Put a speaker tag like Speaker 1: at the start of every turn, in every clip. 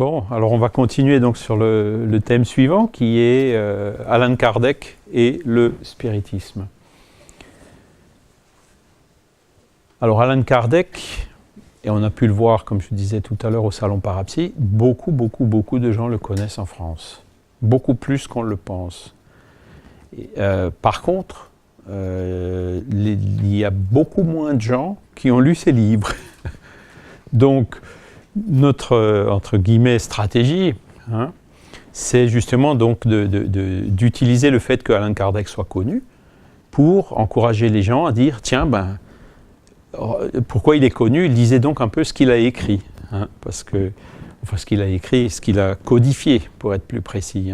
Speaker 1: Bon, alors on va continuer donc sur le thème suivant qui est Allan Kardec et le spiritisme. Alors Allan Kardec, et on a pu le voir comme je disais tout à l'heure au Salon Parapsy, beaucoup de gens le connaissent en France. Beaucoup plus qu'on le pense. Par contre, il y a beaucoup moins de gens qui ont lu ses livres. Donc, notre, entre guillemets, stratégie, c'est justement donc d'utiliser le fait que Allan Kardec soit connu pour encourager les gens à dire, tiens, pourquoi il est connu? Il disait donc un peu ce qu'il a écrit, parce que, enfin ce qu'il a écrit, ce qu'il a codifié, pour être plus précis.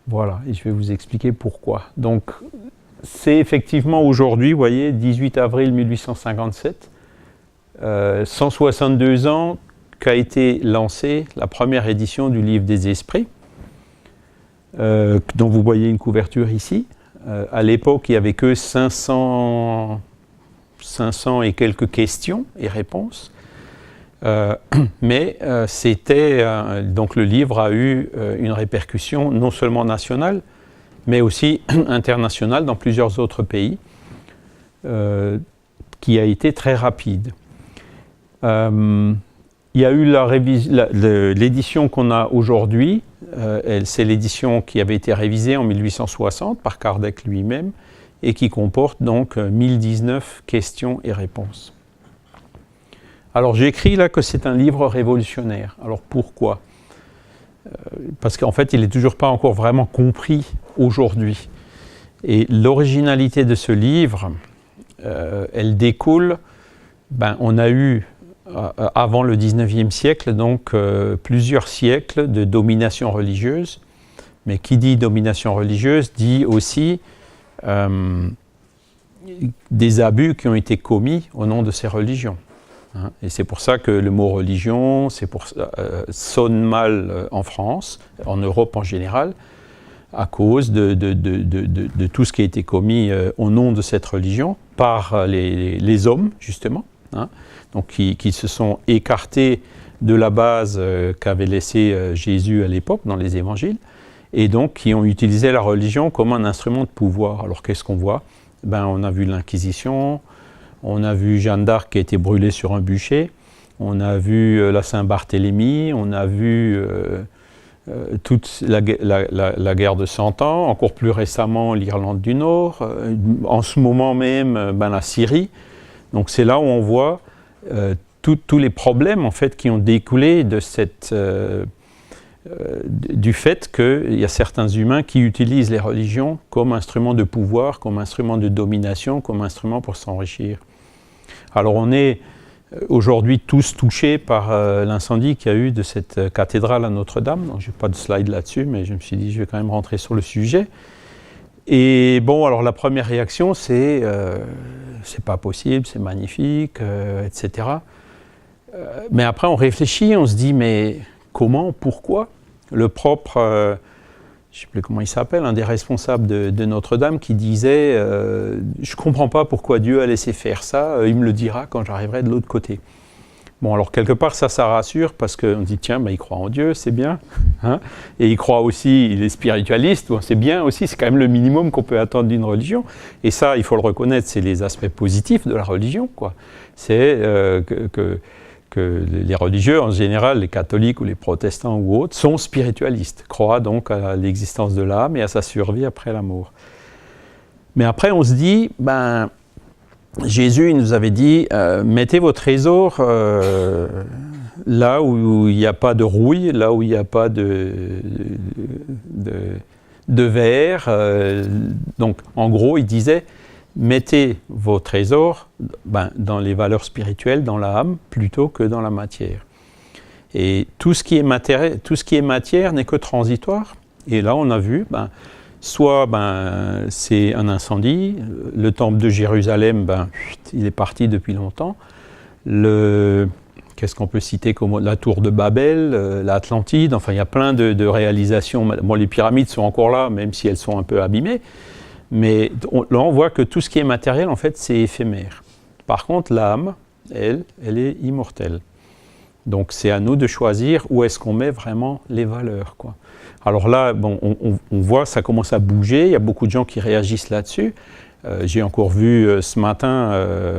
Speaker 1: Voilà, et je vais vous expliquer pourquoi. Donc, c'est effectivement aujourd'hui, vous voyez, 18 avril 1857, 162 ans qu'a été lancée la première édition du Livre des Esprits, dont vous voyez une couverture ici. À l'époque, il n'y avait que 500 et quelques questions et réponses. Mais donc le livre a eu une répercussion non seulement nationale, mais aussi internationale dans plusieurs autres pays, qui a été très rapide. Il y a eu l'édition qu'on a aujourd'hui, c'est l'édition qui avait été révisée en 1860 par Kardec lui-même et qui comporte donc 1019 questions et réponses. Alors j'ai écrit là que c'est un livre révolutionnaire. Alors pourquoi? Parce qu'en fait il n'est toujours pas encore vraiment compris aujourd'hui. Et l'originalité de ce livre, elle découle, on a eu avant le 19e siècle, donc plusieurs siècles de domination religieuse. Mais qui dit domination religieuse dit aussi des abus qui ont été commis au nom de ces religions. Et c'est pour ça que le mot religion sonne mal en France, en Europe en général, à cause de tout ce qui a été commis au nom de cette religion par les hommes, justement, donc qui se sont écartés de la base qu'avait laissée Jésus à l'époque dans les évangiles, et donc qui ont utilisé la religion comme un instrument de pouvoir. Alors qu'est-ce qu'on voit? On a vu l'Inquisition, on a vu Jeanne d'Arc qui a été brûlée sur un bûcher, on a vu la Saint-Barthélemy, on a vu toute la guerre de 100 ans, encore plus récemment l'Irlande du Nord, en ce moment même la Syrie. Donc c'est là où on voit tous les problèmes en fait, qui ont découlé de du fait qu'il y a certains humains qui utilisent les religions comme instrument de pouvoir, comme instrument de domination, comme instrument pour s'enrichir. Alors on est aujourd'hui tous touchés par l'incendie qu'il y a eu de cette cathédrale à Notre-Dame. Je n'ai pas de slide là-dessus, mais je me suis dit je vais quand même rentrer sur le sujet. Et bon, alors la première réaction c'est pas possible, c'est magnifique, etc. Mais après on réfléchit, on se dit mais comment, pourquoi? Le propre, je ne sais plus comment il s'appelle, un des responsables de Notre-Dame qui disait je ne comprends pas pourquoi Dieu a laissé faire ça, il me le dira quand j'arriverai de l'autre côté. Bon, alors quelque part ça rassure parce qu'on dit tiens, il croit en Dieu, c'est bien, et il croit aussi, il est spiritualiste, c'est bien aussi, c'est quand même le minimum qu'on peut attendre d'une religion. Et ça, il faut le reconnaître, c'est les aspects positifs de la religion, quoi. C'est que les religieux, en général, les catholiques ou les protestants ou autres, sont spiritualistes, croient donc à l'existence de l'âme et à sa survie après la mort. Mais après, on se dit, Jésus il nous avait dit, mettez vos trésors là où il n'y a pas de rouille, là où il n'y a pas de verre. Donc, en gros, il disait, mettez vos trésors dans les valeurs spirituelles, dans l'âme, plutôt que dans la matière. Et tout ce qui est matière n'est que transitoire. Et là, on a vu, soit c'est un incendie, le temple de Jérusalem, il est parti depuis longtemps. Qu'est-ce qu'on peut citer comme la tour de Babel, l'Atlantide, enfin il y a plein de réalisations. Bon, les pyramides sont encore là, même si elles sont un peu abîmées. Mais là, on voit que tout ce qui est matériel, en fait, c'est éphémère. Par contre, l'âme, elle est immortelle. Donc c'est à nous de choisir où est-ce qu'on met vraiment les valeurs, quoi. Alors là, bon, on voit, ça commence à bouger, il y a beaucoup de gens qui réagissent là-dessus. J'ai encore vu ce matin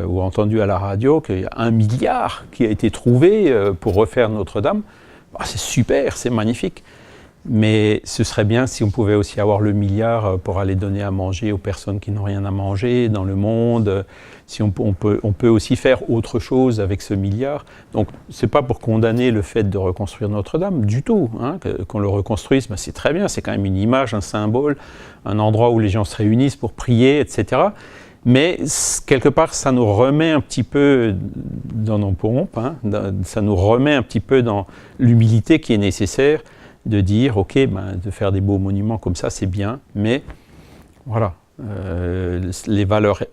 Speaker 1: ou entendu à la radio qu'il y a 1 milliard qui a été trouvé pour refaire Notre-Dame. Ah, c'est super, c'est magnifique. Mais ce serait bien si on pouvait aussi avoir le milliard pour aller donner à manger aux personnes qui n'ont rien à manger dans le monde. Si on peut aussi faire autre chose avec ce milliard. Donc, ce n'est pas pour condamner le fait de reconstruire Notre-Dame du tout. Hein, qu'on le reconstruise, ben c'est très bien, c'est quand même une image, un symbole, un endroit où les gens se réunissent pour prier, etc. Mais quelque part, ça nous remet un petit peu dans nos pompes, hein, ça nous remet un petit peu dans l'humilité qui est nécessaire de dire, ok, ben, de faire des beaux monuments comme ça, c'est bien, mais voilà, les valeurs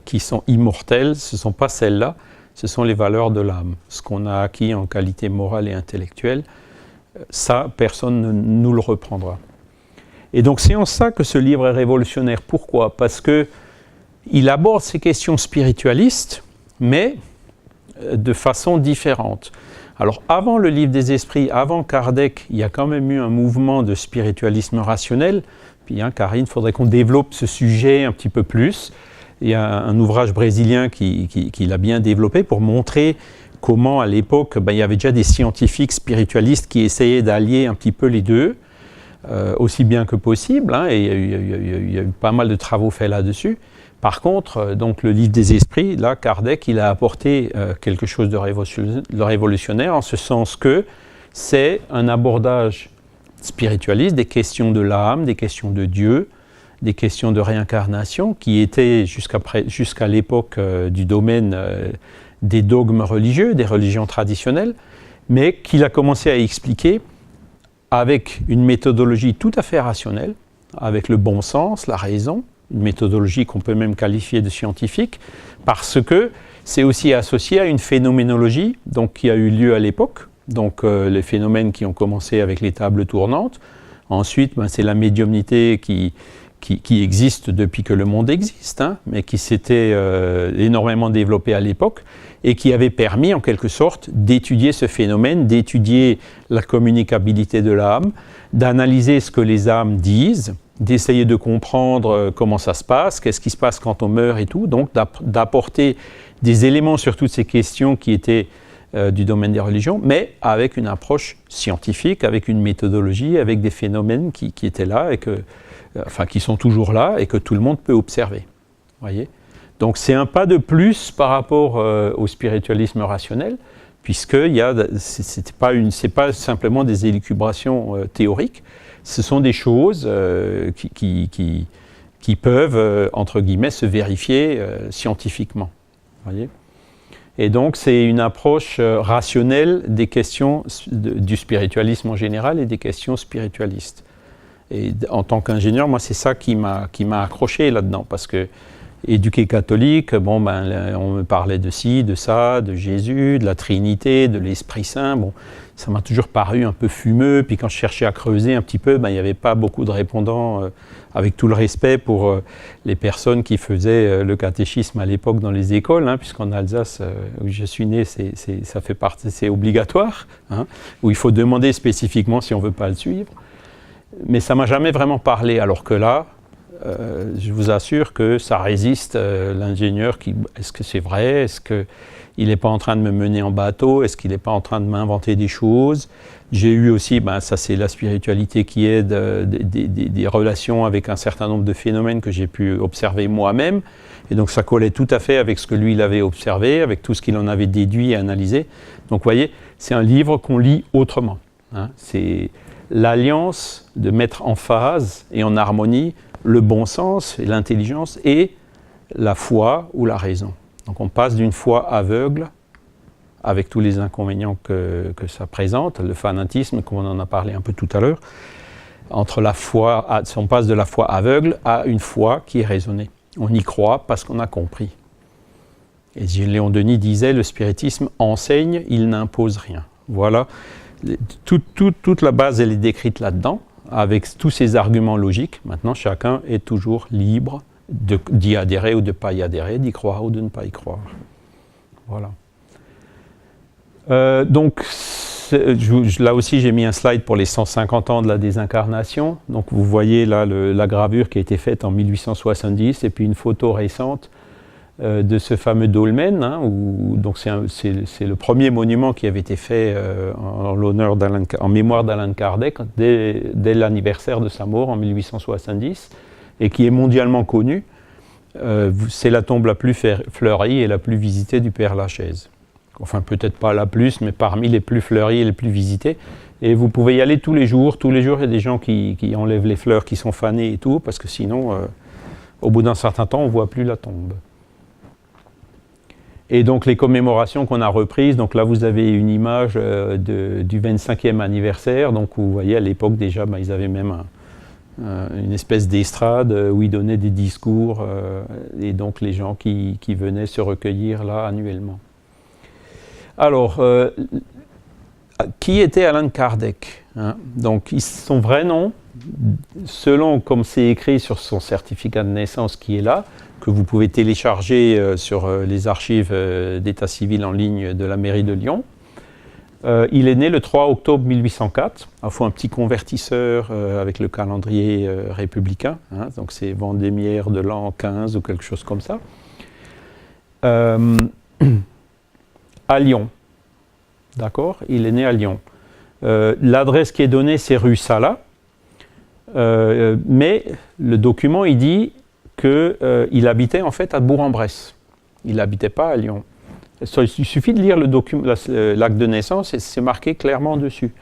Speaker 1: qui sont immortelles, ce ne sont pas celles-là, ce sont les valeurs de l'âme. Ce qu'on a acquis en qualité morale et intellectuelle, ça, personne ne nous le reprendra. Et donc c'est en ça que ce livre est révolutionnaire. Pourquoi ? Parce qu'il aborde ces questions spiritualistes, mais de façon différente. Alors avant le livre des esprits, avant Kardec, il y a quand même eu un mouvement de spiritualisme rationnel. Puis hein, Karine, il faudrait qu'on développe ce sujet un petit peu plus. Il y a un ouvrage brésilien qui l'a bien développé pour montrer comment à l'époque, ben, il y avait déjà des scientifiques spiritualistes qui essayaient d'allier un petit peu les deux, aussi bien que possible, hein, et il y a eu pas mal de travaux faits là-dessus. Par contre, donc, le livre des esprits, là, Kardec, il a apporté quelque chose de révolutionnaire, en ce sens que c'est un abordage spiritualiste des questions de l'âme, des questions de Dieu, des questions de réincarnation, qui étaient jusqu'à l'époque du domaine des dogmes religieux, des religions traditionnelles, mais qu'il a commencé à expliquer avec une méthodologie tout à fait rationnelle, avec le bon sens, la raison, une méthodologie qu'on peut même qualifier de scientifique, parce que c'est aussi associé à une phénoménologie donc, qui a eu lieu à l'époque, donc les phénomènes qui ont commencé avec les tables tournantes. Ensuite, ben, c'est la médiumnité qui existe depuis que le monde existe, hein, mais qui s'était énormément développée à l'époque et qui avait permis en quelque sorte d'étudier ce phénomène, d'étudier la communicabilité de l'âme, d'analyser ce que les âmes disent, d'essayer de comprendre comment ça se passe, qu'est-ce qui se passe quand on meurt et tout, donc d'apporter des éléments sur toutes ces questions qui étaient du domaine des religions, mais avec une approche scientifique, avec une méthodologie, avec des phénomènes qui étaient là, et qui sont toujours là, et que tout le monde peut observer. Voyez ? Donc c'est un pas de plus par rapport au spiritualisme rationnel, puisque c'est pas simplement des élucubrations théoriques, ce sont des choses qui peuvent, entre guillemets, se vérifier scientifiquement. Voyez ? Et donc, c'est une approche rationnelle des questions du spiritualisme en général et des questions spiritualistes. Et en tant qu'ingénieur, moi, c'est ça qui m'a accroché là-dedans, parce que éduqué catholique, bon, ben, on me parlait de ci, de ça, de Jésus, de la Trinité, de l'Esprit Saint. Bon, ça m'a toujours paru un peu fumeux. Puis quand je cherchais à creuser un petit peu, ben, il n'y avait pas beaucoup de répondants, avec tout le respect pour les personnes qui faisaient le catéchisme à l'époque dans les écoles, hein, puisqu'en Alsace, où je suis né, ça fait partie, c'est obligatoire, hein, où il faut demander spécifiquement si on ne veut pas le suivre. Mais ça ne m'a jamais vraiment parlé, alors que là, je vous assure que ça résiste, l'ingénieur, est-ce que c'est vrai? Est-ce qu'il n'est pas en train de me mener en bateau? Est-ce qu'il n'est pas en train de m'inventer des choses? J'ai eu aussi, ben, ça c'est la spiritualité qui aide, des relations avec un certain nombre de phénomènes que j'ai pu observer moi-même. Et donc ça collait tout à fait avec ce que lui il avait observé, avec tout ce qu'il en avait déduit et analysé. Donc vous voyez, c'est un livre qu'on lit autrement, hein. C'est l'alliance de mettre en phase et en harmonie le bon sens et l'intelligence et la foi ou la raison. Donc on passe d'une foi aveugle, avec tous les inconvénients que ça présente, le fanatisme, comme on en a parlé un peu tout à l'heure, on passe de la foi aveugle à une foi qui est raisonnée. On y croit parce qu'on a compris. Et Léon Denis disait, le spiritisme enseigne, il n'impose rien. Voilà, toute la base elle est décrite là-dedans, avec tous ces arguments logiques. Maintenant, chacun est toujours libre d'y adhérer ou de ne pas y adhérer, d'y croire ou de ne pas y croire. Voilà. Donc, là aussi, j'ai mis un slide pour les 150 ans de la désincarnation. Donc, vous voyez là la gravure qui a été faite en 1870 et puis une photo récente de ce fameux dolmen. Hein, donc, c'est le premier monument qui avait été fait en mémoire d'Allan Kardec dès l'anniversaire de sa mort en 1870 et qui est mondialement connu. C'est la tombe la plus fleurie et la plus visitée du Père Lachaise. Enfin, peut-être pas la plus, mais parmi les plus fleuries et les plus visitées. Et vous pouvez y aller tous les jours. Tous les jours, il y a des gens qui enlèvent les fleurs, qui sont fanés et tout, parce que sinon, au bout d'un certain temps, on ne voit plus la tombe. Et donc, les commémorations qu'on a reprises, donc là, vous avez une image du 25e anniversaire. Donc, vous voyez, à l'époque, déjà, ils avaient même une espèce d'estrade où ils donnaient des discours, et donc les gens qui venaient se recueillir là annuellement. Alors, qui était Allan Kardec, hein? Donc, son vrai nom, selon comme c'est écrit sur son certificat de naissance qui est là, que vous pouvez télécharger sur les archives d'état civil en ligne de la mairie de Lyon, il est né le 3 octobre 1804. Il faut un petit convertisseur avec le calendrier républicain, hein? Donc c'est Vendémiaire de l'an 15 ou quelque chose comme ça. À Lyon, d'accord? Il est né à Lyon. L'adresse qui est donnée, c'est rue Sala, mais le document, il dit qu'il habitait en fait à Bourg-en-Bresse. Il n'habitait pas à Lyon. Il suffit de lire l'acte de naissance et c'est marqué clairement dessus.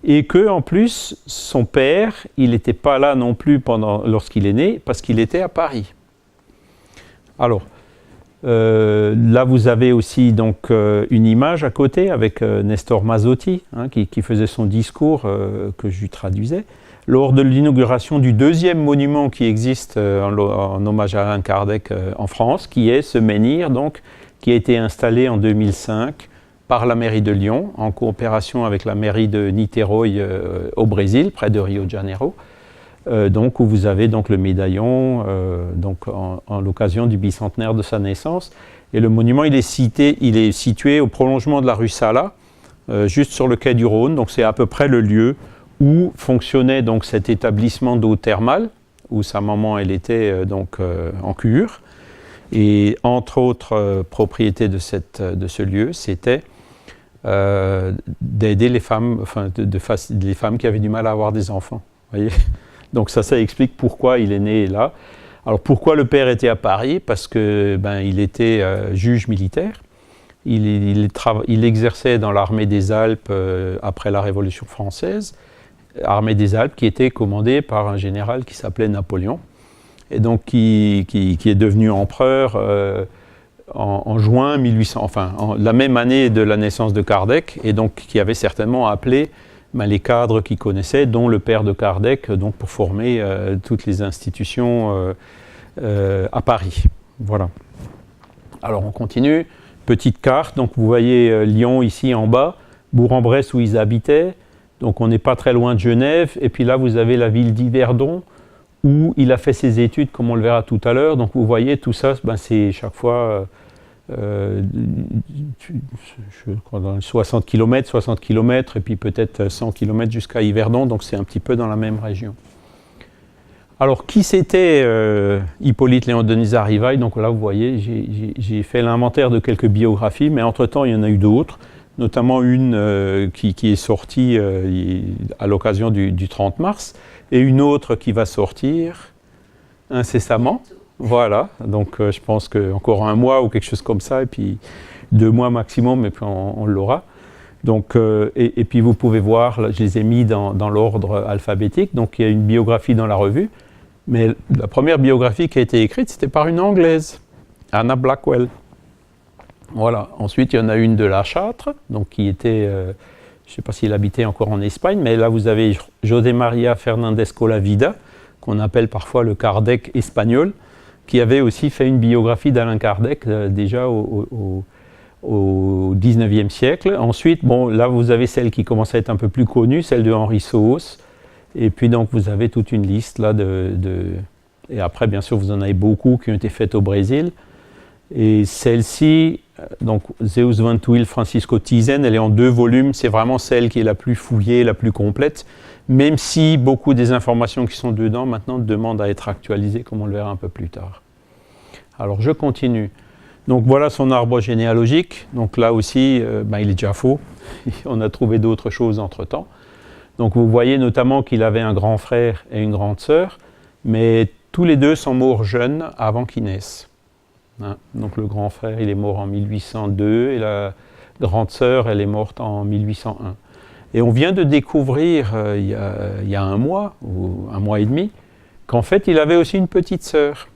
Speaker 1: Et qu'en plus, son père, il n'était pas là non plus lorsqu'il est né, parce qu'il était à Paris. Alors, là, vous avez aussi donc une image à côté avec Nestor Mazotti, hein, qui faisait son discours que je lui traduisais, lors de l'inauguration du deuxième monument qui existe en hommage à Allan Kardec en France, qui est ce menhir, donc, qui a été installé en 2005 par la mairie de Lyon, en coopération avec la mairie de Niterói au Brésil, près de Rio de Janeiro. Donc, où vous avez donc le médaillon donc en l'occasion du bicentenaire de sa naissance. Et le monument, il est situé au prolongement de la rue Sala, juste sur le quai du Rhône. Donc, c'est à peu près le lieu où fonctionnait donc cet établissement d'eau thermale, où sa maman, elle était donc en cure. Et entre autres propriétés de ce lieu, c'était d'aider les femmes, enfin les femmes qui avaient du mal à avoir des enfants. Voyez ? Donc ça explique pourquoi il est né là. Alors pourquoi le père était à Paris? Parce que il était juge militaire. Il exerçait dans l'armée des Alpes après la Révolution française, armée des Alpes qui était commandée par un général qui s'appelait Napoléon, et donc qui est devenu empereur en juin 1800, la même année de la naissance de Kardec, et donc qui avait certainement appelé les cadres qu'il connaissait, dont le père de Kardec, donc pour former toutes les institutions à Paris. Voilà. Alors on continue. Petite carte, donc vous voyez Lyon ici en bas, Bourg-en-Bresse où ils habitaient, donc on n'est pas très loin de Genève, et puis là vous avez la ville d'Yverdon, où il a fait ses études, comme on le verra tout à l'heure. Donc vous voyez, tout ça, c'est chaque fois je crois dans les 60 km, et puis peut-être 100 km jusqu'à Yverdon, donc c'est un petit peu dans la même région. Alors, qui c'était Hippolyte Léon Denisard Rivail? Donc là, vous voyez, j'ai fait l'inventaire de quelques biographies, mais entre-temps, il y en a eu d'autres, notamment une qui est sortie à l'occasion du 30 mars, et une autre qui va sortir incessamment. Voilà, donc je pense qu'encore un mois ou quelque chose comme ça, et puis 2 mois maximum, et puis on l'aura. Donc, et puis vous pouvez voir, là, je les ai mis dans l'ordre alphabétique, donc il y a une biographie dans la revue, mais la première biographie qui a été écrite, c'était par une Anglaise, Anna Blackwell. Voilà, ensuite il y en a une de La Châtre, donc qui était, je ne sais pas s'il habitait encore en Espagne, mais là vous avez José María Fernández Colavida, qu'on appelle parfois le Kardec espagnol, qui avait aussi fait une biographie d'Allan Kardec déjà au 19e siècle. Ensuite, bon, là vous avez celle qui commence à être un peu plus connue, celle de Henri Sauos. Et puis donc vous avez toute une liste là et après bien sûr vous en avez beaucoup qui ont été faites au Brésil. Et celle-ci, donc Zeus van Tuyl, Francisco Thyssen, elle est en 2 volumes, c'est vraiment celle qui est la plus fouillée, la plus complète, même si beaucoup des informations qui sont dedans maintenant demandent à être actualisées, comme on le verra un peu plus tard. Alors je continue. Donc voilà son arbre généalogique, donc là aussi il est déjà faux, on a trouvé d'autres choses entre-temps. Donc vous voyez notamment qu'il avait un grand frère et une grande sœur, mais tous les deux sont morts jeunes avant qu'ils naissent. Hein. Donc le grand frère, il est mort en 1802 et la grande sœur, elle est morte en 1801. Et on vient de découvrir il y a un mois, ou un mois et demi, qu'en fait il avait aussi une petite sœur,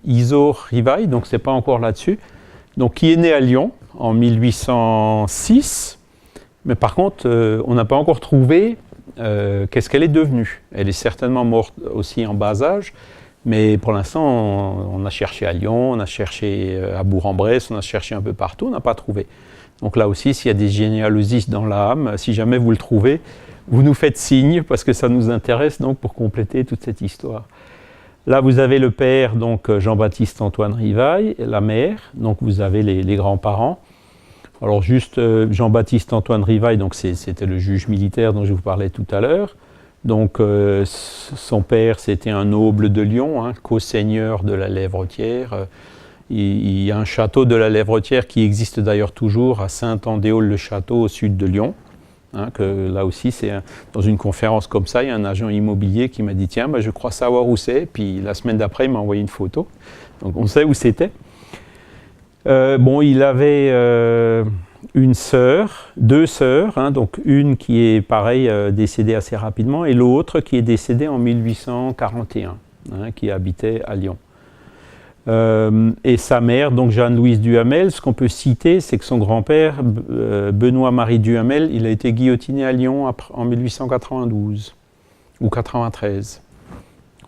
Speaker 1: Isaure Rivail, donc c'est pas encore là-dessus, donc qui est née à Lyon en 1806, mais par contre on n'a pas encore trouvé qu'est-ce qu'elle est devenue. Elle est certainement morte aussi en bas âge, mais pour l'instant, on a cherché à Lyon, on a cherché à Bourg-en-Bresse, on a cherché un peu partout, on n'a pas trouvé. Donc là aussi, s'il y a des généalogistes dans l'âme, si jamais vous le trouvez, vous nous faites signe, parce que ça nous intéresse donc pour compléter toute cette histoire. Là, vous avez le père, donc Jean-Baptiste Antoine Rivail, la mère, donc vous avez les grands-parents. Alors juste, Jean-Baptiste Antoine Rivail, donc c'était le juge militaire dont je vous parlais tout à l'heure. Donc son père, c'était un noble de Lyon, hein, co-seigneur de la Lèvretière. Il y a un château de la Lèvretière qui existe d'ailleurs toujours à Saint-Andéol-le-Château au sud de Lyon. Hein, que là aussi, dans une conférence comme ça, il y a un agent immobilier qui m'a dit « Tiens, je crois savoir où c'est ». Puis la semaine d'après, il m'a envoyé une photo. Donc on sait où c'était. Il avait une sœur, 2 sœurs, hein, donc une qui est pareil décédée assez rapidement et l'autre qui est décédée en 1841, hein, qui habitait à Lyon. Et sa mère, donc Jeanne-Louise Duhamel, ce qu'on peut citer, c'est que son grand-père, Benoît-Marie Duhamel, il a été guillotiné à Lyon en 1892 ou 93.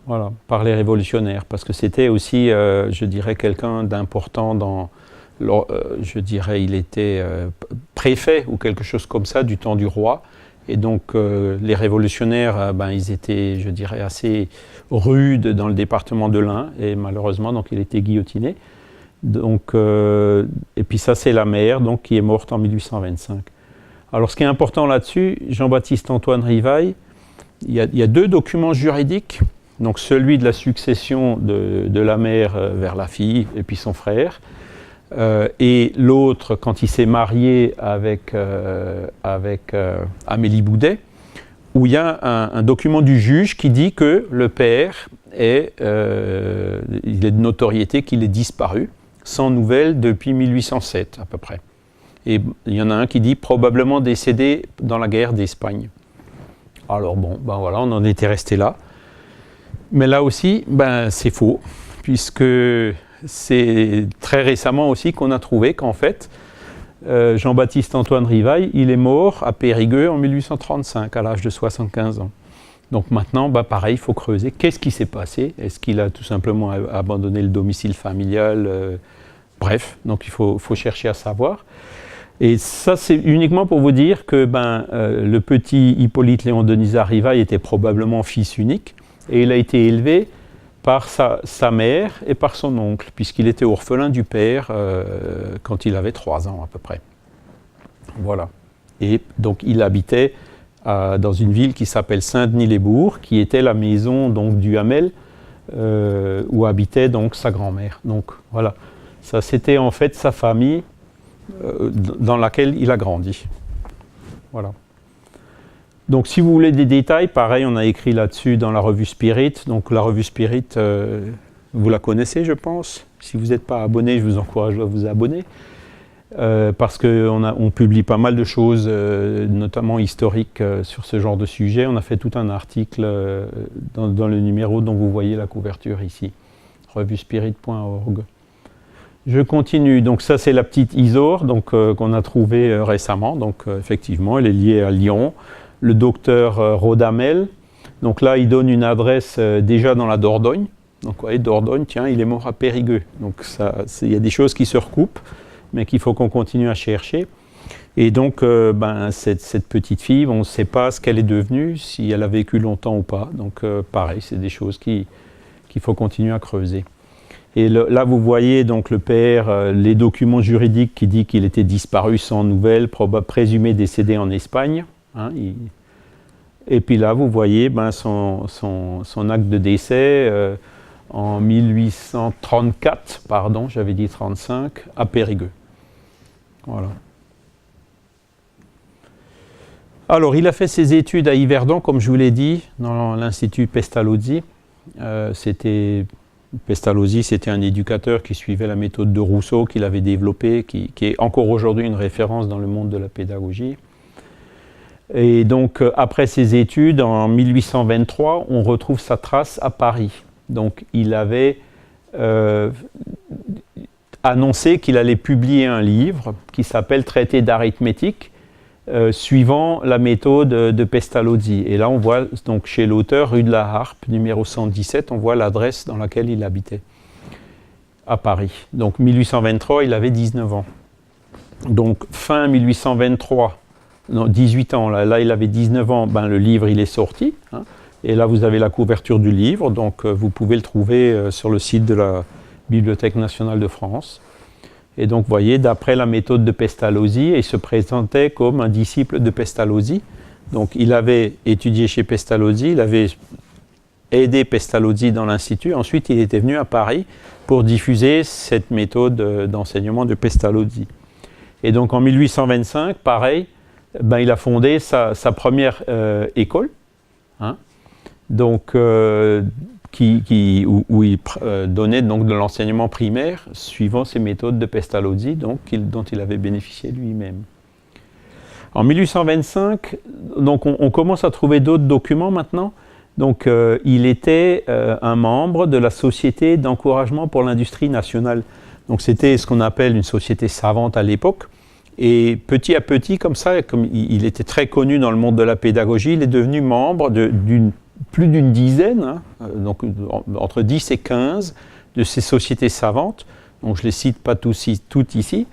Speaker 1: Voilà, par les révolutionnaires, parce que c'était aussi, je dirais, quelqu'un d'important dans... je dirais, il était préfet ou quelque chose comme ça du temps du roi. Et donc, les révolutionnaires, ils étaient, je dirais, assez rudes dans le département de l'Ain. Et malheureusement, donc, il était guillotiné. Donc, et puis ça, c'est la mère, donc, qui est morte en 1825. Alors, ce qui est important là-dessus, Jean-Baptiste Antoine Rivail, il y a 2 documents juridiques. Donc, celui de la succession de la mère vers la fille et puis son frère. Et l'autre, quand il s'est marié avec Amélie Boudet, où il y a un document du juge qui dit que le père il est de notoriété qu'il est disparu, sans nouvelles depuis 1807 à peu près. Et il y en a un qui dit probablement décédé dans la guerre d'Espagne. Alors voilà, on en était resté là. Mais là aussi, c'est faux, puisque c'est très récemment aussi qu'on a trouvé qu'en fait, Jean-Baptiste Antoine Rivail, il est mort à Périgueux en 1835, à l'âge de 75 ans. Donc maintenant, pareil, il faut creuser. Qu'est-ce qui s'est passé? Est-ce qu'il a tout simplement abandonné le domicile familial? Bref, donc il faut chercher à savoir. Et ça, c'est uniquement pour vous dire que le petit Hippolyte Léon Denisard Rivail était probablement fils unique, et il a été élevé par sa mère et par son oncle, puisqu'il était orphelin du père quand il avait 3 ans à peu près. Voilà. Et donc il habitait dans une ville qui s'appelle Saint-Denis-les-Bourgs, qui était la maison donc Duhamel, où habitait donc sa grand-mère. Donc voilà, ça c'était en fait sa famille dans laquelle il a grandi. Voilà. Donc si vous voulez des détails, pareil, on a écrit là-dessus dans la revue Spirit. Donc la revue Spirit, vous la connaissez, je pense. Si vous n'êtes pas abonné, je vous encourage à vous abonner. Parce qu'on publie pas mal de choses, notamment historiques, sur ce genre de sujet. On a fait tout un article dans le numéro dont vous voyez la couverture ici, revuespirit.org. Je continue. Donc ça, c'est la petite Isaure qu'on a trouvée récemment. Donc effectivement, elle est liée à Lyon. Le docteur Rodamel, donc là il donne une adresse déjà dans la Dordogne, donc vous voyez Dordogne, tiens il est mort à Périgueux, donc il y a des choses qui se recoupent, mais qu'il faut qu'on continue à chercher. Et donc cette petite fille, on ne sait pas ce qu'elle est devenue, si elle a vécu longtemps ou pas, donc pareil, c'est des choses qu'il faut continuer à creuser. Et là, vous voyez donc le père, les documents juridiques qui disent qu'il était disparu sans nouvelles, présumé décédé en Espagne. Hein, et puis là, vous voyez son acte de décès en 1834, pardon, j'avais dit 35, à Périgueux. Voilà. Alors, il a fait ses études à Yverdon, comme je vous l'ai dit, dans l'Institut Pestalozzi. Pestalozzi, c'était un éducateur qui suivait la méthode de Rousseau, qu'il avait développée, qui est encore aujourd'hui une référence dans le monde de la pédagogie. Et donc, après ses études, en 1823, on retrouve sa trace à Paris. Donc, il avait annoncé qu'il allait publier un livre qui s'appelle « Traité d'arithmétique », suivant la méthode de Pestalozzi. Et là, on voit donc chez l'auteur, rue de la Harpe, numéro 117, on voit l'adresse dans laquelle il habitait, à Paris. Donc 1823, il avait 19 ans. Donc fin 1823, non, 18 ans, là il avait 19 ans, le livre il est sorti. Hein, et là, vous avez la couverture du livre, donc vous pouvez le trouver sur le site de la Bibliothèque nationale de France. Et donc, vous voyez, d'après la méthode de Pestalozzi, il se présentait comme un disciple de Pestalozzi. Donc, il avait étudié chez Pestalozzi, il avait aidé Pestalozzi dans l'Institut. Ensuite, il était venu à Paris pour diffuser cette méthode d'enseignement de Pestalozzi. Et donc, en 1825, pareil, il a fondé sa première école. Hein, donc, où il donnait donc de l'enseignement primaire suivant ces méthodes de Pestalozzi, dont il avait bénéficié lui-même. En 1825, donc on commence à trouver d'autres documents maintenant. Donc il était un membre de la Société d'encouragement pour l'industrie nationale. Donc c'était ce qu'on appelle une société savante à l'époque. Et petit à petit, comme ça, comme il était très connu dans le monde de la pédagogie, il est devenu membre plus d'une dizaine, hein, donc entre 10 et 15 de ces sociétés savantes. Donc je ne les cite pas toutes ici,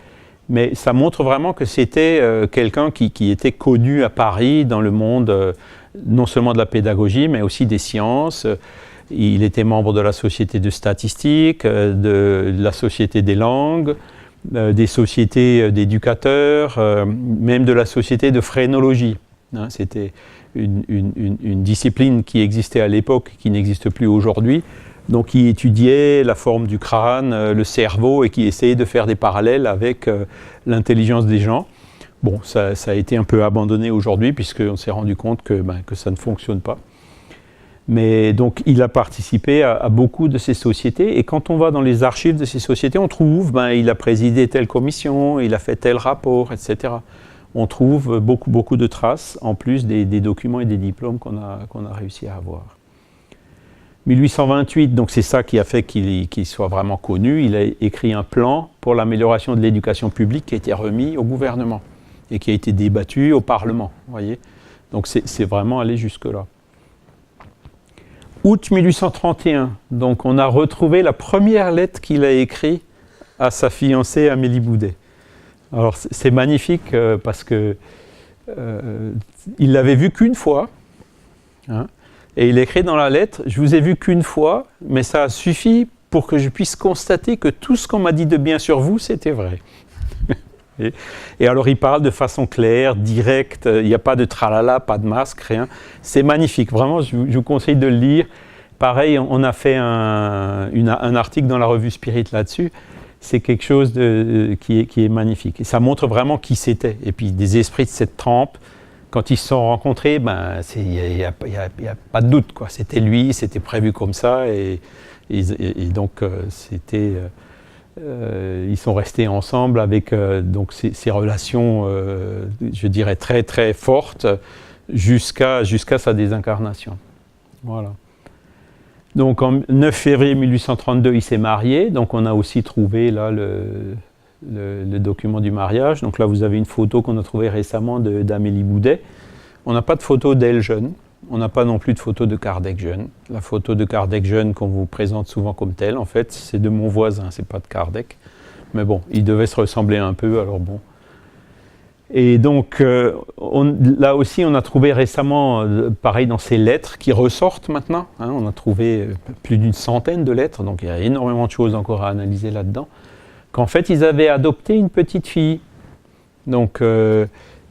Speaker 1: mais ça montre vraiment que c'était quelqu'un qui était connu à Paris dans le monde non seulement de la pédagogie, mais aussi des sciences. Il était membre de la Société de statistique, de la Société des langues, des sociétés d'éducateurs, même de la Société de phrénologie. Hein, c'était une discipline qui existait à l'époque, qui n'existe plus aujourd'hui, donc qui étudiait la forme du crâne, le cerveau, et qui essayait de faire des parallèles avec l'intelligence des gens. Bon, ça a été un peu abandonné aujourd'hui, puisqu'on s'est rendu compte que ça ne fonctionne pas. Mais donc, il a participé à beaucoup de ces sociétés, et quand on va dans les archives de ces sociétés, on trouve, il a présidé telle commission, il a fait tel rapport, etc. On trouve beaucoup de traces, en plus des documents et des diplômes qu'on a réussi à avoir. 1828, donc c'est ça qui a fait qu'il soit vraiment connu. Il a écrit un plan pour l'amélioration de l'éducation publique qui a été remis au gouvernement et qui a été débattu au Parlement. Voyez, donc c'est vraiment allé jusque-là. Août 1831, donc on a retrouvé la première lettre qu'il a écrite à sa fiancée Amélie Boudet. Alors c'est magnifique parce que il l'avait vu qu'une fois, hein, et il écrit dans la lettre « Je vous ai vu qu'une fois, mais ça a suffi pour que je puisse constater que tout ce qu'on m'a dit de bien sur vous, c'était vrai. » Et alors il parle de façon claire, directe, il n'y a pas de tralala, pas de masque, rien. C'est magnifique, vraiment, je vous conseille de le lire. Pareil, on a fait un article dans la revue Spirit là-dessus. C'est quelque chose qui est magnifique. Et ça montre vraiment qui c'était. Et puis des esprits de cette trempe, quand ils se sont rencontrés, il n'y a pas de doute, quoi. C'était lui, c'était prévu comme ça. Et donc, ils sont restés ensemble avec donc ces relations, je dirais, très, très fortes jusqu'à sa désincarnation. Voilà. Donc, en 9 février 1832, il s'est marié. Donc, on a aussi trouvé là le document du mariage. Donc là, vous avez une photo qu'on a trouvée récemment d'Amélie Boudet. On n'a pas de photo d'elle jeune. On n'a pas non plus de photo de Kardec jeune. La photo de Kardec jeune qu'on vous présente souvent comme telle, en fait, c'est de mon voisin, c'est pas de Kardec. Mais bon, il devait se ressembler un peu, alors bon. Et donc, là aussi, on a trouvé récemment, pareil dans ces lettres qui ressortent maintenant, hein, on a trouvé plus d'une centaine de lettres, donc il y a énormément de choses encore à analyser là-dedans, qu'en fait, ils avaient adopté une petite fille. Donc,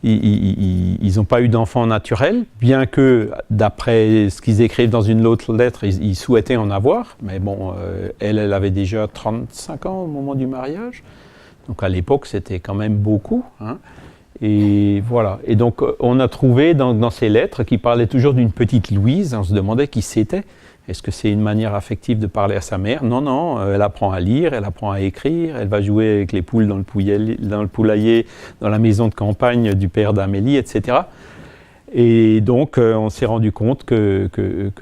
Speaker 1: ils n'ont pas eu d'enfant naturel, bien que, d'après ce qu'ils écrivent dans une autre lettre, ils souhaitaient en avoir, mais bon, elle avait déjà 35 ans au moment du mariage, donc à l'époque, c'était quand même beaucoup, hein. Et voilà. Et donc, on a trouvé dans ces lettres qui parlaient toujours d'une petite Louise. On se demandait qui c'était. Est-ce que c'est une manière affective de parler à sa mère? Non, non. Elle apprend à lire, elle apprend à écrire. Elle va jouer avec les poules dans le poulailler, dans la maison de campagne du père d'Amélie, etc. Et donc, on s'est rendu compte qu'elle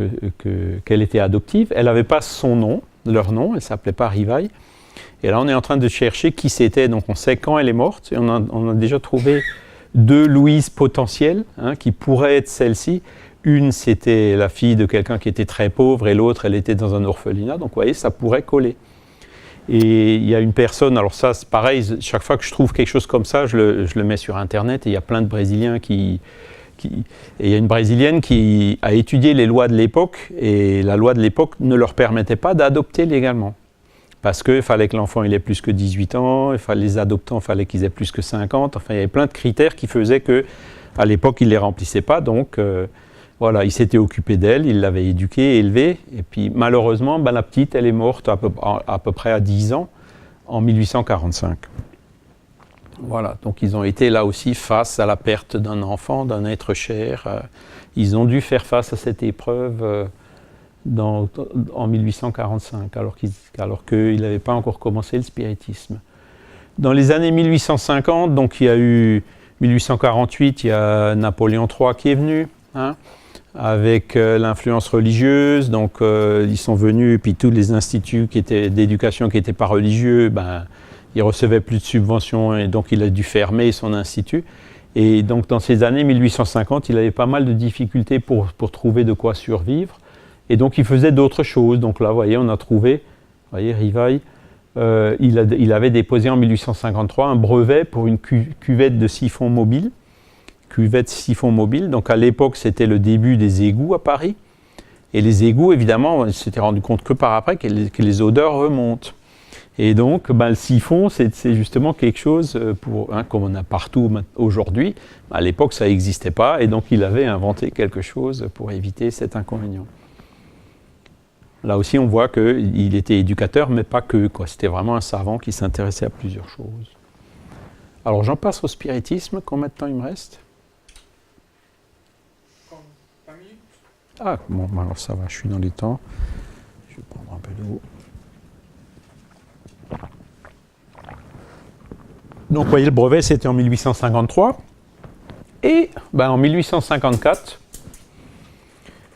Speaker 1: était adoptive. Elle n'avait pas son nom, leur nom. Elle ne s'appelait pas Rivaille. Et là, on est en train de chercher qui c'était. Donc, on sait quand elle est morte. Et on a déjà trouvé 2 Louises potentielles, hein, qui pourraient être celle-ci. Une, c'était la fille de quelqu'un qui était très pauvre, et l'autre, elle était dans un orphelinat. Donc, vous voyez, ça pourrait coller. Et il y a une personne, alors ça, c'est pareil, chaque fois que je trouve quelque chose comme ça, je le mets sur Internet. Et il y a plein de Brésiliens et il y a une Brésilienne qui a étudié les lois de l'époque. Et la loi de l'époque ne leur permettait pas d'adopter légalement. Parce qu'il fallait que l'enfant ait plus que 18 ans, les adoptants, il fallait qu'ils aient plus que 50. Enfin, il y avait plein de critères qui faisaient qu'à l'époque, ils ne les remplissaient pas. Donc, voilà, il s'était occupé d'elle, il l'avait éduquée, élevée. Et puis, malheureusement, la petite, elle est morte à peu près à 10 ans, en 1845. Voilà, donc ils ont été là aussi face à la perte d'un enfant, d'un être cher. Ils ont dû faire face à cette épreuve en 1845, alors qu'il n'avait pas encore commencé le spiritisme. Dans les années 1850, donc il y a eu 1848, il y a Napoléon III qui est venu, hein, avec l'influence religieuse. Donc ils sont venus, puis tous les instituts d'éducation qui n'étaient pas religieux, ils ne recevaient plus de subventions, et donc il a dû fermer son institut. Et donc dans ces années 1850, il avait pas mal de difficultés pour trouver de quoi survivre. Et donc, il faisait d'autres choses. Donc là, vous voyez, on a trouvé, vous voyez, Rivaille, il avait déposé en 1853 un brevet pour une cuvette de siphon mobile. Cuvette siphon mobile. Donc, à l'époque, c'était le début des égouts à Paris. Et les égouts, évidemment, on s'était rendu compte que par après que les odeurs remontent. Et donc, le siphon, c'est justement quelque chose, comme on a partout aujourd'hui. À l'époque, ça n'existait pas. Et donc, il avait inventé quelque chose pour éviter cet inconvénient. Là aussi, on voit qu'il était éducateur, mais pas que, quoi. C'était vraiment un savant qui s'intéressait à plusieurs choses. Alors, j'en passe au spiritisme. Combien de temps il me reste?
Speaker 2: 20 minutes.
Speaker 1: Ah, bon, alors ça va, je suis dans les temps. Je vais prendre un peu d'eau. Donc, vous voyez, le brevet, c'était en 1853. Et en 1854...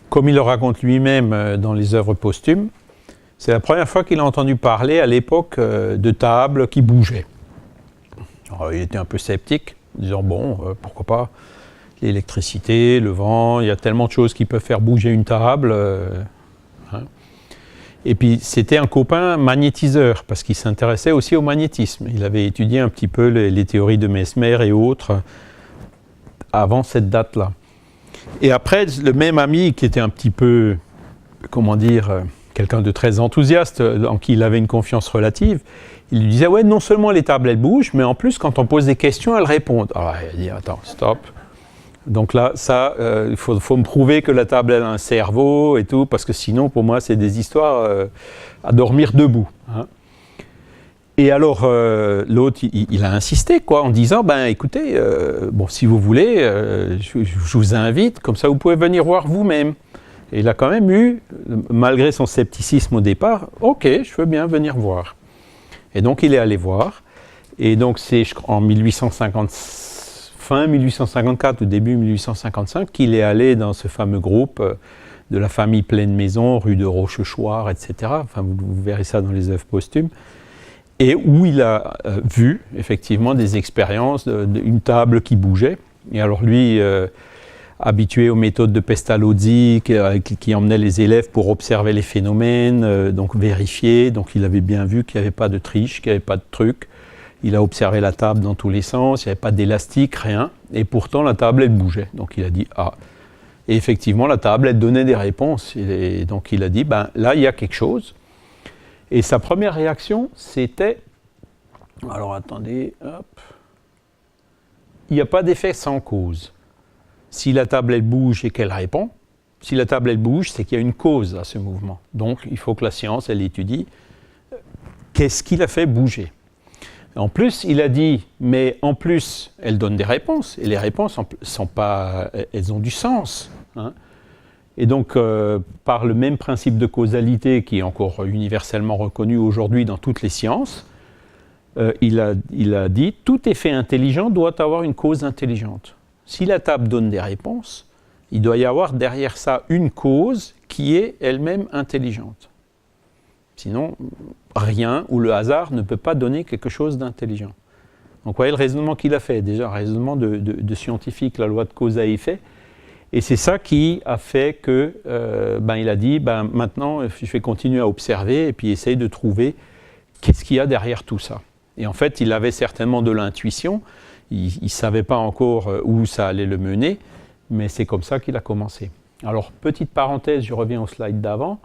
Speaker 1: comme il le raconte lui-même dans les œuvres posthumes, c'est la première fois qu'il a entendu parler à l'époque de tables qui bougeaient. Alors, il était un peu sceptique, disant pourquoi pas, l'électricité, le vent, il y a tellement de choses qui peuvent faire bouger une table. Hein. Et puis c'était un copain magnétiseur, parce qu'il s'intéressait aussi au magnétisme. Il avait étudié un petit peu les théories de Mesmer et autres avant cette date-là. Et après, le même ami qui était un petit peu, quelqu'un de très enthousiaste, en qui il avait une confiance relative, il lui disait, ouais, non seulement les tables, elles bougent, mais en plus, quand on pose des questions, elles répondent. Alors, il a dit, attends, stop. Donc là, ça, il faut me prouver que la table, elle a un cerveau et tout, parce que sinon, pour moi, c'est des histoires à dormir debout. Hein. Et alors, l'autre, il a insisté, en disant, écoutez, si vous voulez, je vous invite, comme ça vous pouvez venir voir vous-même. Et il a quand même eu, malgré son scepticisme au départ, ok, je veux bien venir voir. Et donc, il est allé voir. Et donc, c'est en fin 1854 ou début 1855 qu'il est allé dans ce fameux groupe de la famille Pleine Maison, rue de Rochechouart, etc. Enfin, vous verrez ça dans les œuvres posthumes. Et où il a vu, effectivement, des expériences d'une table qui bougeait. Et alors lui, habitué aux méthodes de Pestalozzi, qui emmenait les élèves pour observer les phénomènes, donc vérifier. Donc il avait bien vu qu'il n'y avait pas de triche, qu'il n'y avait pas de truc. Il a observé la table dans tous les sens, il n'y avait pas d'élastique, rien. Et pourtant, la table, elle bougeait. Donc il a dit, ah. Et effectivement, la table, elle donnait des réponses. Et donc il a dit, ben là, il y a quelque chose. Et sa première réaction, c'était, alors attendez, hop. Il n'y a pas d'effet sans cause. Si la table, elle bouge et qu'elle répond, si la table, elle bouge, c'est qu'il y a une cause à ce mouvement. Donc, il faut que la science, elle étudie qu'est-ce qui l'a fait bouger. En plus, il a dit, mais en plus, elle donne des réponses. Et les réponses, elles ont du sens. Hein. Et donc, par le même principe de causalité qui est encore universellement reconnu aujourd'hui dans toutes les sciences, il a dit, tout effet intelligent doit avoir une cause intelligente. Si la table donne des réponses, il doit y avoir derrière ça une cause qui est elle-même intelligente. Sinon, rien ou le hasard ne peut pas donner quelque chose d'intelligent. Donc, vous voyez le raisonnement qu'il a fait, déjà un raisonnement de scientifique, la loi de cause à effet. Et c'est ça qui a fait que, il a dit, maintenant, je vais continuer à observer et puis essayer de trouver qu'est-ce qu'il y a derrière tout ça. Et en fait, il avait certainement de l'intuition. Il ne savait pas encore où ça allait le mener, mais c'est comme ça qu'il a commencé. Alors, petite parenthèse, je reviens au slide d'avant.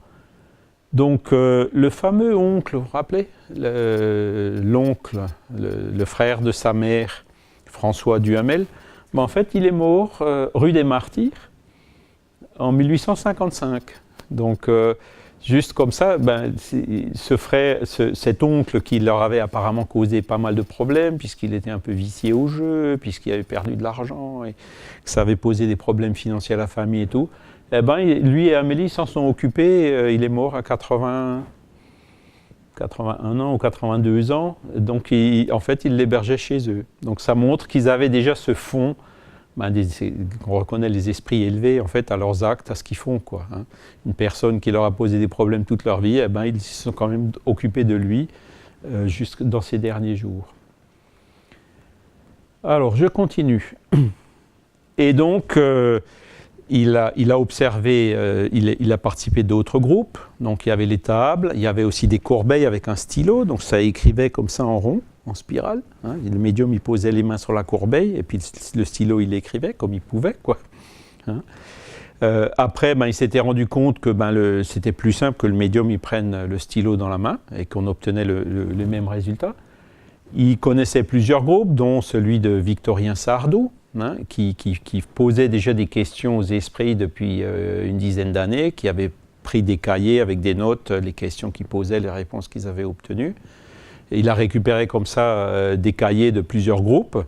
Speaker 1: Donc, le fameux oncle, vous vous rappelez, l'oncle, le frère de sa mère, François Duhamel, en fait, il est mort rue des Martyrs en 1855. Donc, juste comme ça, cet oncle qui leur avait apparemment causé pas mal de problèmes, puisqu'il était un peu vicié au jeu, puisqu'il avait perdu de l'argent, et que ça avait posé des problèmes financiers à la famille et tout, lui et Amélie s'en sont occupés. Il est mort à 81 ans ou 82 ans. Donc, en fait, il l'hébergeait chez eux. Donc, ça montre qu'ils avaient déjà ce fond. On reconnaît les esprits élevés, en fait, à leurs actes, à ce qu'ils font, quoi. Hein. Une personne qui leur a posé des problèmes toute leur vie, ils se sont quand même occupés de lui jusque dans ses derniers jours. Alors, je continue. Et donc, il a observé, il a participé d'autres groupes. Donc, il y avait les tables, il y avait aussi des corbeilles avec un stylo. Donc, ça écrivait comme ça en rond, en spirale. Hein. Le médium, il posait les mains sur la corbeille et puis le stylo, il écrivait comme il pouvait, quoi. Hein. Après, il s'était rendu compte que c'était plus simple que le médium il prenne le stylo dans la main et qu'on obtenait le même résultat. Il connaissait plusieurs groupes, dont celui de Victorien Sardou, hein, qui posait déjà des questions aux esprits depuis une dizaine d'années, qui avait pris des cahiers avec des notes, les questions qu'ils posaient, les réponses qu'ils avaient obtenues. Et il a récupéré comme ça des cahiers de plusieurs groupes.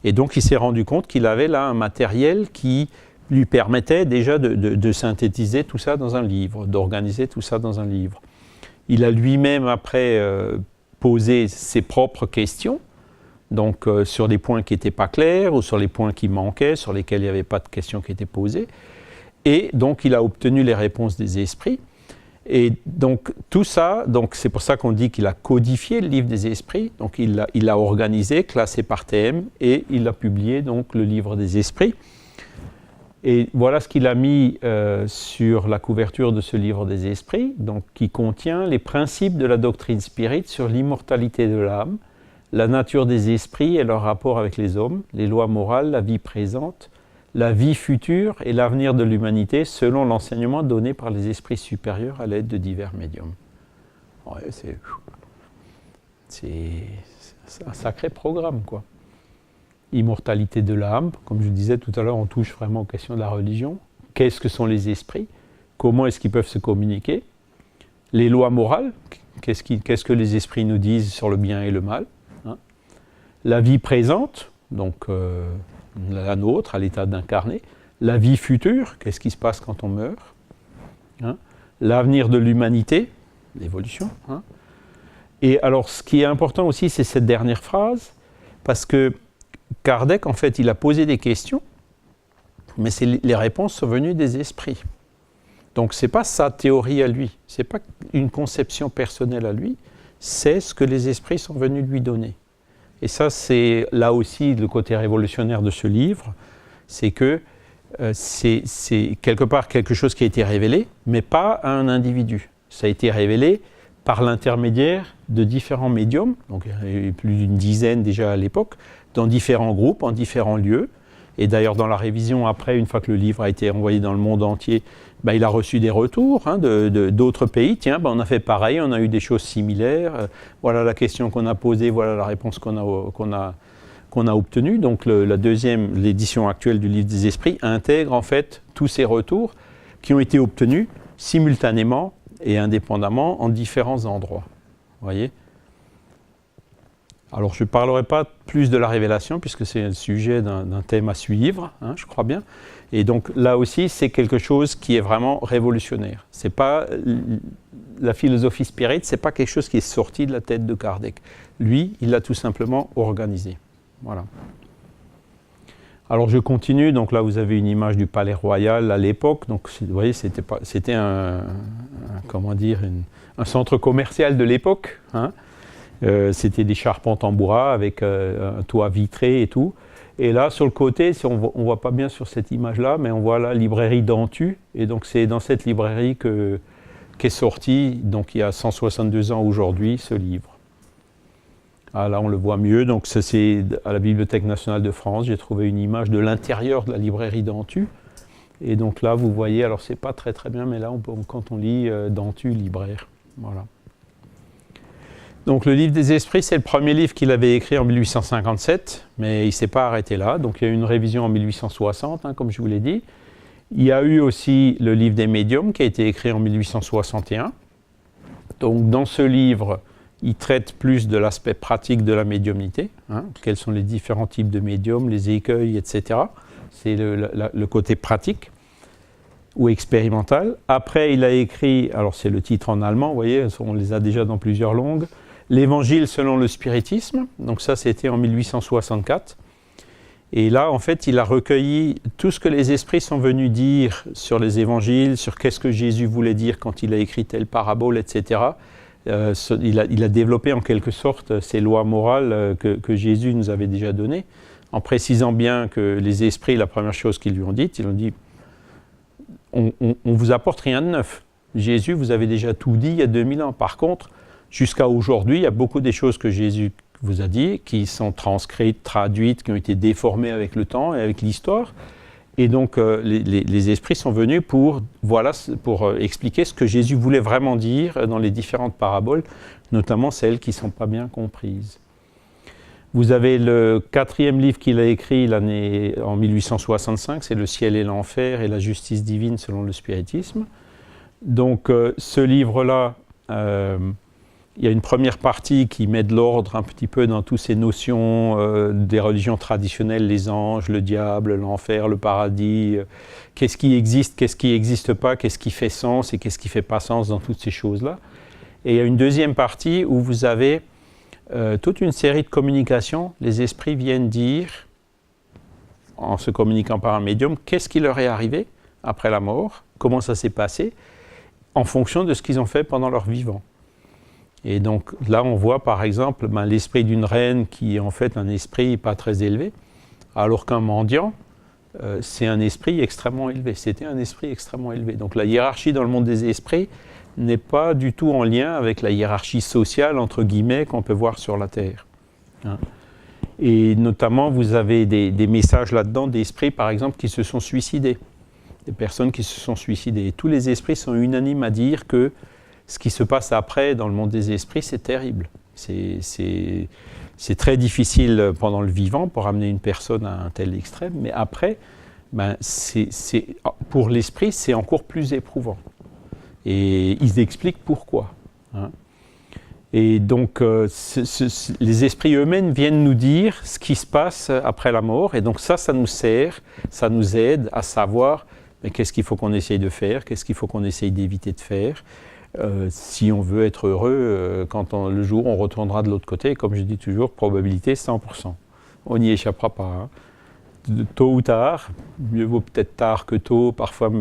Speaker 1: Et donc, il s'est rendu compte qu'il avait là un matériel qui lui permettait déjà de synthétiser tout ça dans un livre, d'organiser tout ça dans un livre. Il a lui-même, après, posé ses propres questions, donc sur les points qui n'étaient pas clairs ou sur les points qui manquaient, sur lesquels il n'y avait pas de questions qui étaient posées. Et donc, il a obtenu les réponses des esprits. Et donc, tout ça, c'est pour ça qu'on dit qu'il a codifié le livre des esprits. Donc, il l'a organisé, classé par thème, et il a publié donc le livre des esprits. Et voilà ce qu'il a mis sur la couverture de ce livre des esprits, donc, qui contient les principes de la doctrine spirite sur l'immortalité de l'âme, la nature des esprits et leur rapport avec les hommes, les lois morales, la vie présente, la vie future et l'avenir de l'humanité selon l'enseignement donné par les esprits supérieurs à l'aide de divers médiums. Ouais, c'est un sacré programme, quoi. Immortalité de l'âme, comme je disais tout à l'heure, on touche vraiment aux questions de la religion. Qu'est-ce que sont les esprits? Comment est-ce qu'ils peuvent se communiquer? Les lois morales, qu'est-ce que les esprits nous disent sur le bien et le mal, hein? La vie présente, donc la nôtre, à l'état d'incarné. La vie future, qu'est-ce qui se passe quand on meurt, hein? L'avenir de l'humanité, l'évolution, hein? Et alors, ce qui est important aussi, c'est cette dernière phrase, parce que Kardec, en fait, il a posé des questions, mais les réponses sont venues des esprits. Donc, ce n'est pas sa théorie à lui, ce n'est pas une conception personnelle à lui, c'est ce que les esprits sont venus lui donner. Et ça, c'est là aussi le côté révolutionnaire de ce livre, c'est que c'est quelque part quelque chose qui a été révélé, mais pas à un individu. Ça a été révélé par l'intermédiaire de différents médiums, donc il y avait plus d'une dizaine déjà à l'époque, dans différents groupes, en différents lieux. Et d'ailleurs, dans la révision, après, une fois que le livre a été envoyé dans le monde entier, il a reçu des retours d'autres pays. Tiens, on a fait pareil, on a eu des choses similaires. Voilà la question qu'on a posée, voilà la réponse qu'on a obtenue. Donc l'édition actuelle du Livre des Esprits intègre en fait tous ces retours qui ont été obtenus simultanément et indépendamment en différents endroits. Vous voyez ? Alors, je ne parlerai pas plus de la révélation, puisque c'est le sujet d'un thème à suivre, je crois bien. Et donc, là aussi, c'est quelque chose qui est vraiment révolutionnaire. C'est pas, la philosophie spirit, ce n'est pas quelque chose qui est sorti de la tête de Kardec. Lui, il l'a tout simplement organisé. Voilà. Alors, je continue. Donc là, vous avez une image du Palais Royal à l'époque. Donc, vous voyez, c'était un centre commercial de l'époque, c'était des charpentes en bois avec un toit vitré et tout. Et là, sur le côté, on ne voit pas bien sur cette image-là, mais on voit la librairie Dantu. Et donc, c'est dans cette librairie qu'est sorti, donc il y a 162 ans aujourd'hui, ce livre. Ah, là, on le voit mieux. Donc, c'est à la Bibliothèque nationale de France. J'ai trouvé une image de l'intérieur de la librairie Dantu. Et donc là, vous voyez, alors c'est pas très très bien, mais là, quand on lit Dantu, libraire. Voilà. Donc le Livre des Esprits, c'est le premier livre qu'il avait écrit en 1857, mais il ne s'est pas arrêté là. Donc il y a eu une révision en 1860, comme je vous l'ai dit. Il y a eu aussi le Livre des Médiums qui a été écrit en 1861. Donc dans ce livre, il traite plus de l'aspect pratique de la médiumnité, quels sont les différents types de médiums, les écueils, etc. C'est le côté pratique ou expérimental. Après, il a écrit, alors c'est le titre en allemand, vous voyez, on les a déjà dans plusieurs langues, l'Évangile selon le spiritisme, donc ça c'était en 1864. Et là, en fait, il a recueilli tout ce que les esprits sont venus dire sur les évangiles, sur qu'est-ce que Jésus voulait dire quand il a écrit telle parabole, etc. Il a développé en quelque sorte ces lois morales que Jésus nous avait déjà données, en précisant bien que les esprits, la première chose qu'ils lui ont dite, ils ont dit on vous apporte rien de neuf. Jésus, vous avez déjà tout dit il y a 2000 ans. Par contre, jusqu'à aujourd'hui, il y a beaucoup des choses que Jésus vous a dit, qui sont transcrites, traduites, qui ont été déformées avec le temps et avec l'histoire. Et donc, les esprits sont venus pour expliquer ce que Jésus voulait vraiment dire dans les différentes paraboles, notamment celles qui ne sont pas bien comprises. Vous avez le 4e livre qu'il a écrit en 1865, c'est Le ciel et l'enfer et la justice divine selon le spiritisme. Donc, ce livre-là, il y a une première partie qui met de l'ordre un petit peu dans toutes ces notions des religions traditionnelles, les anges, le diable, l'enfer, le paradis, qu'est-ce qui existe, qu'est-ce qui n'existe pas, qu'est-ce qui fait sens et qu'est-ce qui ne fait pas sens dans toutes ces choses-là. Et il y a une deuxième partie où vous avez toute une série de communications. Les esprits viennent dire, en se communiquant par un médium, qu'est-ce qui leur est arrivé après la mort, comment ça s'est passé, en fonction de ce qu'ils ont fait pendant leur vivant. Et donc là, on voit par exemple l'esprit d'une reine qui est en fait un esprit pas très élevé, alors qu'un mendiant, c'est un esprit extrêmement élevé. C'était un esprit extrêmement élevé. Donc la hiérarchie dans le monde des esprits n'est pas du tout en lien avec la hiérarchie sociale, entre guillemets, qu'on peut voir sur la Terre. Et notamment, vous avez des messages là-dedans d'esprits, par exemple, qui se sont suicidés. Des personnes qui se sont suicidées. Et tous les esprits sont unanimes à dire que ce qui se passe après dans le monde des esprits, c'est terrible. C'est très difficile pendant le vivant pour amener une personne à un tel extrême, mais après, pour l'esprit, c'est encore plus éprouvant. Et ils expliquent pourquoi. Et donc, les esprits eux-mêmes viennent nous dire ce qui se passe après la mort, et donc ça nous sert, ça nous aide à savoir mais qu'est-ce qu'il faut qu'on essaye de faire, qu'est-ce qu'il faut qu'on essaye d'éviter de faire, si on veut être heureux, le jour où on retournera de l'autre côté, comme je dis toujours, probabilité 100%. On n'y échappera pas. Tôt ou tard, mieux vaut peut-être tard que tôt, parfois,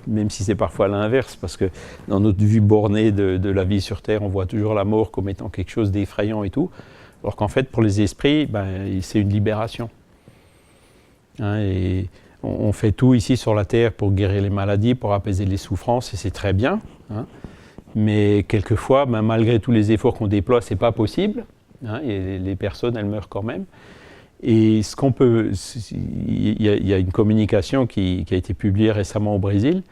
Speaker 1: même si c'est parfois l'inverse, parce que dans notre vue bornée de la vie sur Terre, on voit toujours la mort comme étant quelque chose d'effrayant et tout, alors qu'en fait, pour les esprits, c'est une libération. Et on fait tout ici sur la Terre pour guérir les maladies, pour apaiser les souffrances, et c'est très bien. Mais quelquefois, malgré tous les efforts qu'on déploie, ce n'est pas possible. Et les personnes, elles meurent quand même. Et ce qu'on peut, il y a une communication qui a été publiée récemment au Brésil,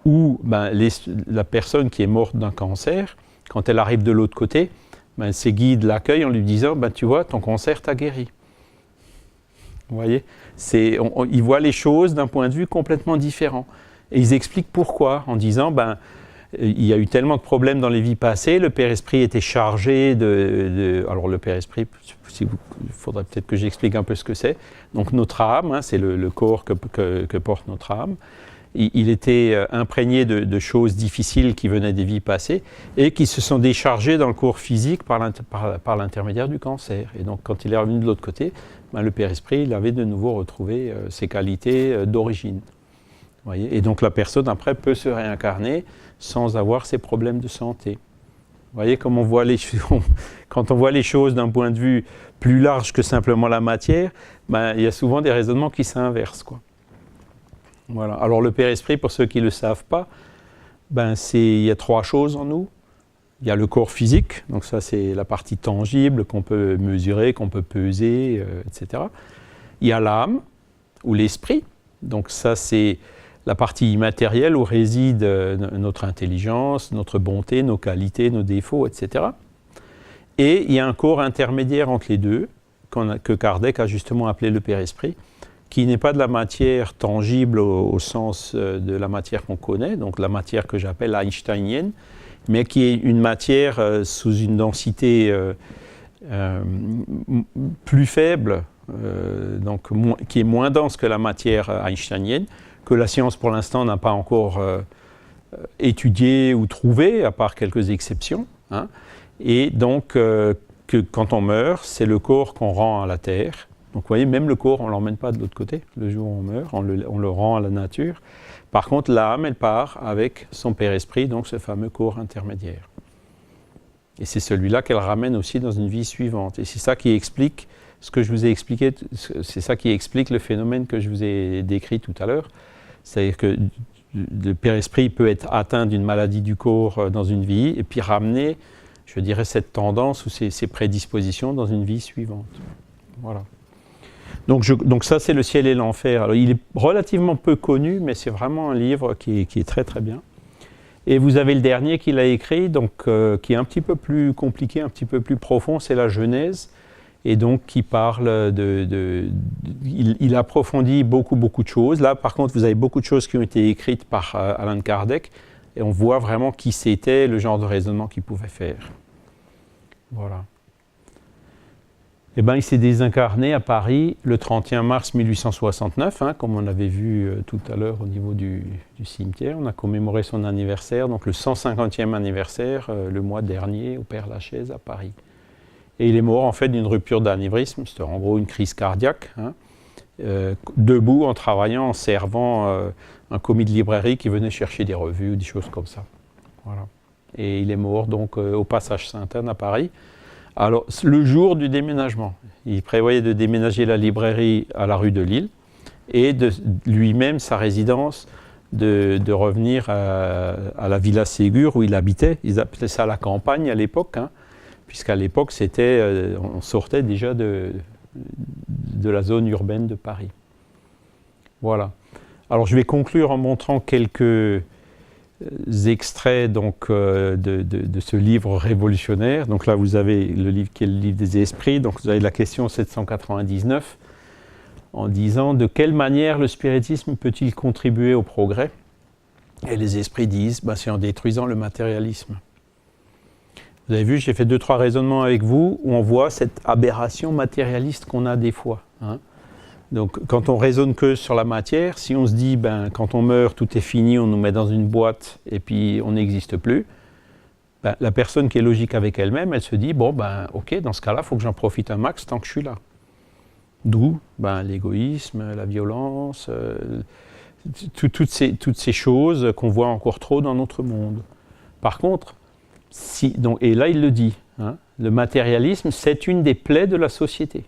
Speaker 1: où la personne qui est morte d'un cancer, quand elle arrive de l'autre côté, ses guides l'accueillent en lui disant tu vois, ton cancer t'a guéri. Vous voyez, ils voient les choses d'un point de vue complètement différent. Et ils expliquent pourquoi, en disant il y a eu tellement de problèmes dans les vies passées, le Père Esprit était chargé alors le Père Esprit, il faudrait peut-être que j'explique un peu ce que c'est. Donc notre âme, c'est le corps que porte notre âme. Il était imprégné de choses difficiles qui venaient des vies passées et qui se sont déchargées dans le corps physique par l'intermédiaire du cancer. Et donc quand il est revenu de l'autre côté, le Père Esprit, il avait de nouveau retrouvé ses qualités d'origine. Voyez, et donc la personne après peut se réincarner sans avoir ces problèmes de santé. Vous voyez comme quand on voit les choses d'un point de vue plus large que simplement la matière, il y a souvent des raisonnements qui s'inversent, quoi. Voilà. Alors le Père Esprit, pour ceux qui ne le savent pas, il y a 3 choses en nous. Il y a le corps physique, donc ça c'est la partie tangible qu'on peut mesurer, qu'on peut peser, etc. Il y a l'âme ou l'esprit, donc ça c'est la partie immatérielle où réside notre intelligence, notre bonté, nos qualités, nos défauts, etc. Et il y a un corps intermédiaire entre les deux, que Kardec a justement appelé le Père Esprit, qui n'est pas de la matière tangible au sens de la matière qu'on connaît, donc la matière que j'appelle einsteinienne, mais qui est une matière sous une densité plus faible, donc qui est moins dense que la matière einsteinienne, que la science pour l'instant n'a pas encore étudié ou trouvé, à part quelques exceptions. Et donc, que quand on meurt, c'est le corps qu'on rend à la terre. Donc vous voyez, même le corps, on ne l'emmène pas de l'autre côté. Le jour où on meurt, on le rend à la nature. Par contre, l'âme, elle part avec son Père Esprit, donc ce fameux corps intermédiaire. Et c'est celui-là qu'elle ramène aussi dans une vie suivante. Et c'est ça qui explique ce que je vous ai expliqué, c'est ça qui explique le phénomène que je vous ai décrit tout à l'heure. C'est-à-dire que le Père Esprit peut être atteint d'une maladie du corps dans une vie et puis ramener, je dirais, cette tendance ou ces prédispositions dans une vie suivante. Voilà. Donc ça, c'est Le ciel et l'enfer. Alors, il est relativement peu connu, mais c'est vraiment un livre qui est très très bien. Et vous avez le dernier qu'il a écrit, donc, qui est un petit peu plus compliqué, un petit peu plus profond, c'est la Genèse. Et donc, qui parle il approfondit beaucoup de choses. Là, par contre, vous avez beaucoup de choses qui ont été écrites par Allan Kardec, et on voit vraiment qui c'était, le genre de raisonnement qu'il pouvait faire. Voilà. Il s'est désincarné à Paris le 31 mars 1869, comme on avait vu tout à l'heure au niveau du cimetière. On a commémoré son anniversaire, donc le 150e anniversaire, le mois dernier, au Père-Lachaise à Paris. Et il est mort en fait d'une rupture d'anévrisme, c'était en gros une crise cardiaque, debout en travaillant, en servant un commis de librairie qui venait chercher des revues ou des choses comme ça. Voilà. Et il est mort donc au passage Sainte-Anne à Paris. Alors, le jour du déménagement, il prévoyait de déménager la librairie à la rue de Lille et de lui-même, sa résidence, de revenir à la Villa Ségur où il habitait. Ils appelaient ça la campagne à l'époque, puisqu'à l'époque, on sortait déjà de la zone urbaine de Paris. Voilà. Alors, je vais conclure en montrant quelques extraits donc, de ce livre révolutionnaire. Donc là, vous avez le livre qui est le livre des esprits. Donc vous avez la question 799 en disant de quelle manière le spiritisme peut-il contribuer au progrès? Et les esprits disent c'est en détruisant le matérialisme. Vous avez vu, j'ai fait 2-3 raisonnements avec vous où on voit cette aberration matérialiste qu'on a des fois. Donc, quand on raisonne que sur la matière, si on se dit, quand on meurt, tout est fini, on nous met dans une boîte et puis on n'existe plus, la personne qui est logique avec elle-même, elle se dit, ok, dans ce cas-là, il faut que j'en profite un max tant que je suis là. D'où l'égoïsme, la violence, toutes ces choses qu'on voit encore trop dans notre monde. Par contre, et là il le dit, le matérialisme, c'est une des plaies de la société.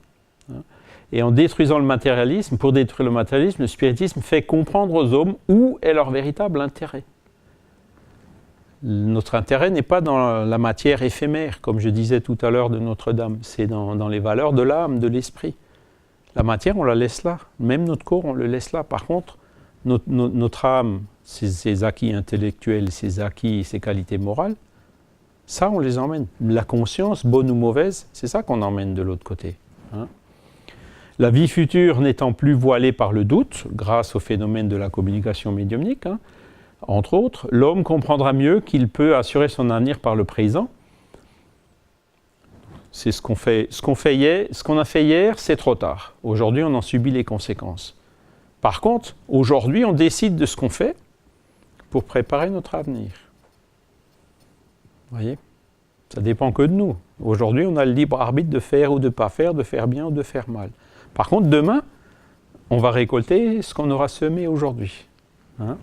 Speaker 1: Et en détruisant le matérialisme, pour détruire le matérialisme, le spiritisme fait comprendre aux hommes où est leur véritable intérêt. Notre intérêt n'est pas dans la matière éphémère, comme je disais tout à l'heure de Notre-Dame, c'est dans les valeurs de l'âme, de l'esprit. La matière, on la laisse là. Même notre corps, on le laisse là. Par contre, notre âme, ses acquis intellectuels, ses acquis, ses qualités morales, ça, on les emmène. La conscience, bonne ou mauvaise, c'est ça qu'on emmène de l'autre côté. Hein. La vie future n'étant plus voilée par le doute, grâce au phénomène de la communication médiumnique, hein, entre autres, l'homme comprendra mieux qu'il peut assurer son avenir par le présent. C'est ce qu'on a fait hier, c'est trop tard. Aujourd'hui, on en subit les conséquences. Par contre, aujourd'hui, on décide de ce qu'on fait pour préparer notre avenir. Vous voyez ? Ça dépend que de nous. Aujourd'hui, on a le libre arbitre de faire ou de ne pas faire, de faire bien ou de faire mal. Par contre, demain, on va récolter ce qu'on aura semé aujourd'hui. Hein ?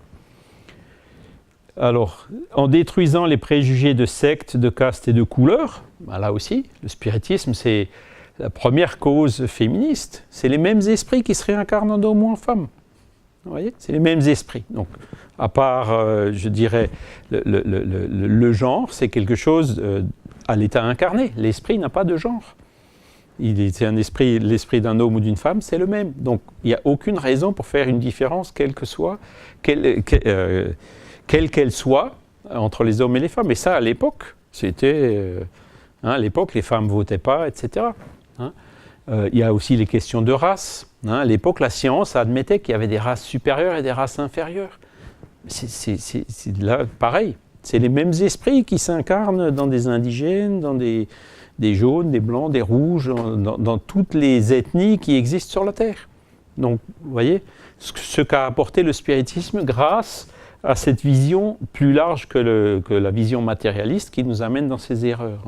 Speaker 1: Alors, en détruisant les préjugés de sectes, de castes et de couleurs, ben là aussi, le spiritisme, c'est la première cause féministe. C'est les mêmes esprits qui se réincarnent en homme ou en femme. Vous voyez ? C'est les mêmes esprits. Donc, à part, je dirais, le genre, c'est quelque chose à l'état incarné. L'esprit n'a pas de genre. C'est un esprit, l'esprit d'un homme ou d'une femme, c'est le même. Donc, il n'y a aucune raison pour faire une différence, quelle qu'elle soit, entre les hommes et les femmes. Et ça, à l'époque, c'était... à l'époque, les femmes ne votaient pas, etc. Il y a aussi les questions de race. À l'époque, la science admettait qu'il y avait des races supérieures et des races inférieures. C'est là, pareil. C'est les mêmes esprits qui s'incarnent dans des indigènes, dans des jaunes, des blancs, des rouges, dans toutes les ethnies qui existent sur la Terre. Donc, vous voyez, ce qu'a apporté le spiritisme grâce à cette vision plus large que la vision matérialiste qui nous amène dans ces erreurs.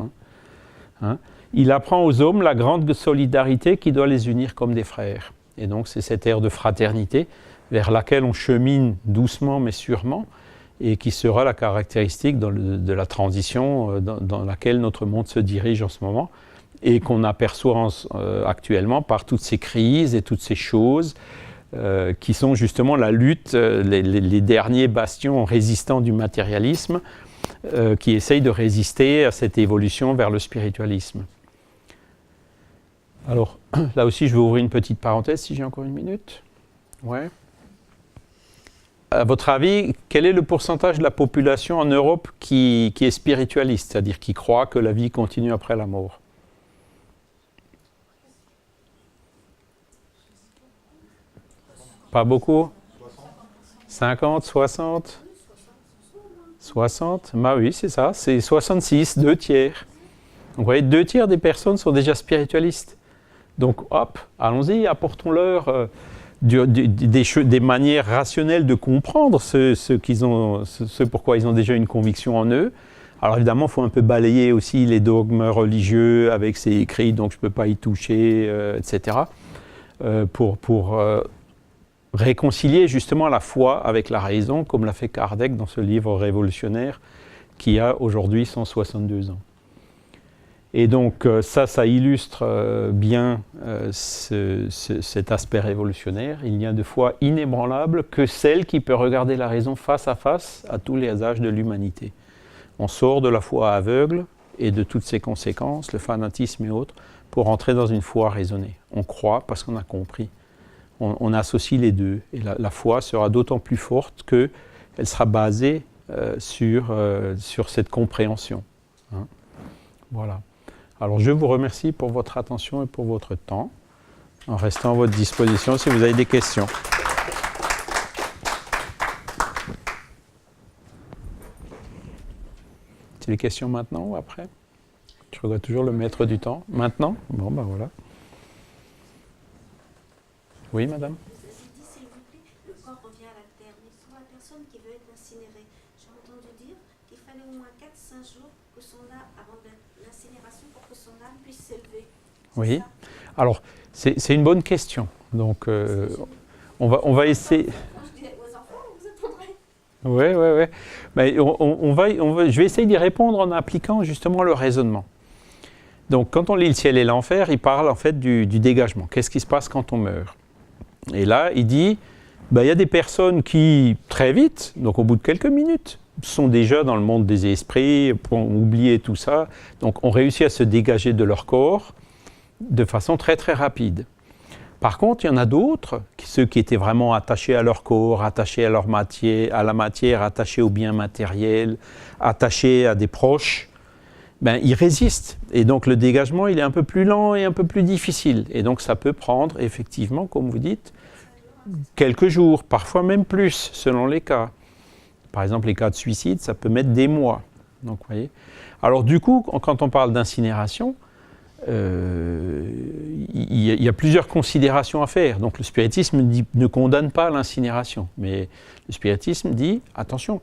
Speaker 1: Il apprend aux hommes la grande solidarité qui doit les unir comme des frères. Et donc c'est cette ère de fraternité vers laquelle on chemine doucement mais sûrement et qui sera la caractéristique de la transition dans laquelle notre monde se dirige en ce moment et qu'on aperçoit actuellement par toutes ces crises et toutes ces choses qui sont justement la lutte, les derniers bastions résistants du matérialisme qui essayent de résister à cette évolution vers le spiritualisme. Alors, là aussi, je vais ouvrir une petite parenthèse, si j'ai encore une minute. Ouais. À votre avis, quel est le pourcentage de la population en Europe qui est spiritualiste, c'est-à-dire qui croit que la vie continue après la mort ? Pas beaucoup ? 50, 60 ? 60 ? Bah oui, c'est ça, c'est 66, 2 tiers. Donc, vous voyez, 2 tiers des personnes sont déjà spiritualistes. Donc, hop, allons-y, apportons-leur des manières rationnelles de comprendre ce pourquoi ils ont déjà une conviction en eux. Alors, évidemment, il faut un peu balayer aussi les dogmes religieux avec ces écrits, donc je ne peux pas y toucher, etc. Pour réconcilier justement la foi avec la raison, comme l'a fait Kardec dans ce livre révolutionnaire qui a aujourd'hui 162 ans. Et donc ça illustre bien cet aspect révolutionnaire. Il n'y a de foi inébranlable que celle qui peut regarder la raison face à face à tous les âges de l'humanité. On sort de la foi aveugle et de toutes ses conséquences, le fanatisme et autres, pour entrer dans une foi raisonnée. On croit parce qu'on a compris. On associe les deux. Et la foi sera d'autant plus forte qu'elle sera basée sur cette compréhension. Hein. Voilà. Alors je vous remercie pour votre attention et pour votre temps, en restant à votre disposition si vous avez des questions. C'est les questions maintenant ou après ? Je regarde toujours le maître du temps. Maintenant ? Bon, ben voilà. Oui, madame ?
Speaker 2: Vous avez dit, s'il vous plaît, le corps revient à la terre, mais pour la personne qui veut être incinérée, j'ai entendu dire qu'il fallait au moins 4-5 jours que son âme, avant l'incinération, pour que son âme puisse s'élever.
Speaker 1: Oui. Alors, c'est une bonne question. Donc, on va essayer...
Speaker 2: Je disais aux enfants, vous attendrez.
Speaker 1: Oui. Mais je vais essayer d'y répondre en appliquant justement le raisonnement. Donc, quand on lit Le ciel et l'enfer, il parle en fait du dégagement. Qu'est-ce qui se passe quand on meurt ? Et là, il dit, il y a des personnes qui, très vite, donc au bout de quelques minutes, sont déjà dans le monde des esprits, ont oublié tout ça, donc ont réussi à se dégager de leur corps de façon très très rapide. Par contre, il y en a d'autres, ceux qui étaient vraiment attachés à leur corps, attachés à la matière, attachés aux biens matériels, attachés à des proches, ben, ils résistent. Et donc le dégagement, il est un peu plus lent et un peu plus difficile. Et donc ça peut prendre, effectivement, comme vous dites, quelques jours, parfois même plus, selon les cas. Par exemple, les cas de suicide, ça peut mettre des mois. Donc, vous voyez. Alors du coup, quand on parle d'incinération, il y a plusieurs considérations à faire. Donc le spiritisme ne condamne pas l'incinération, mais le spiritisme dit, attention,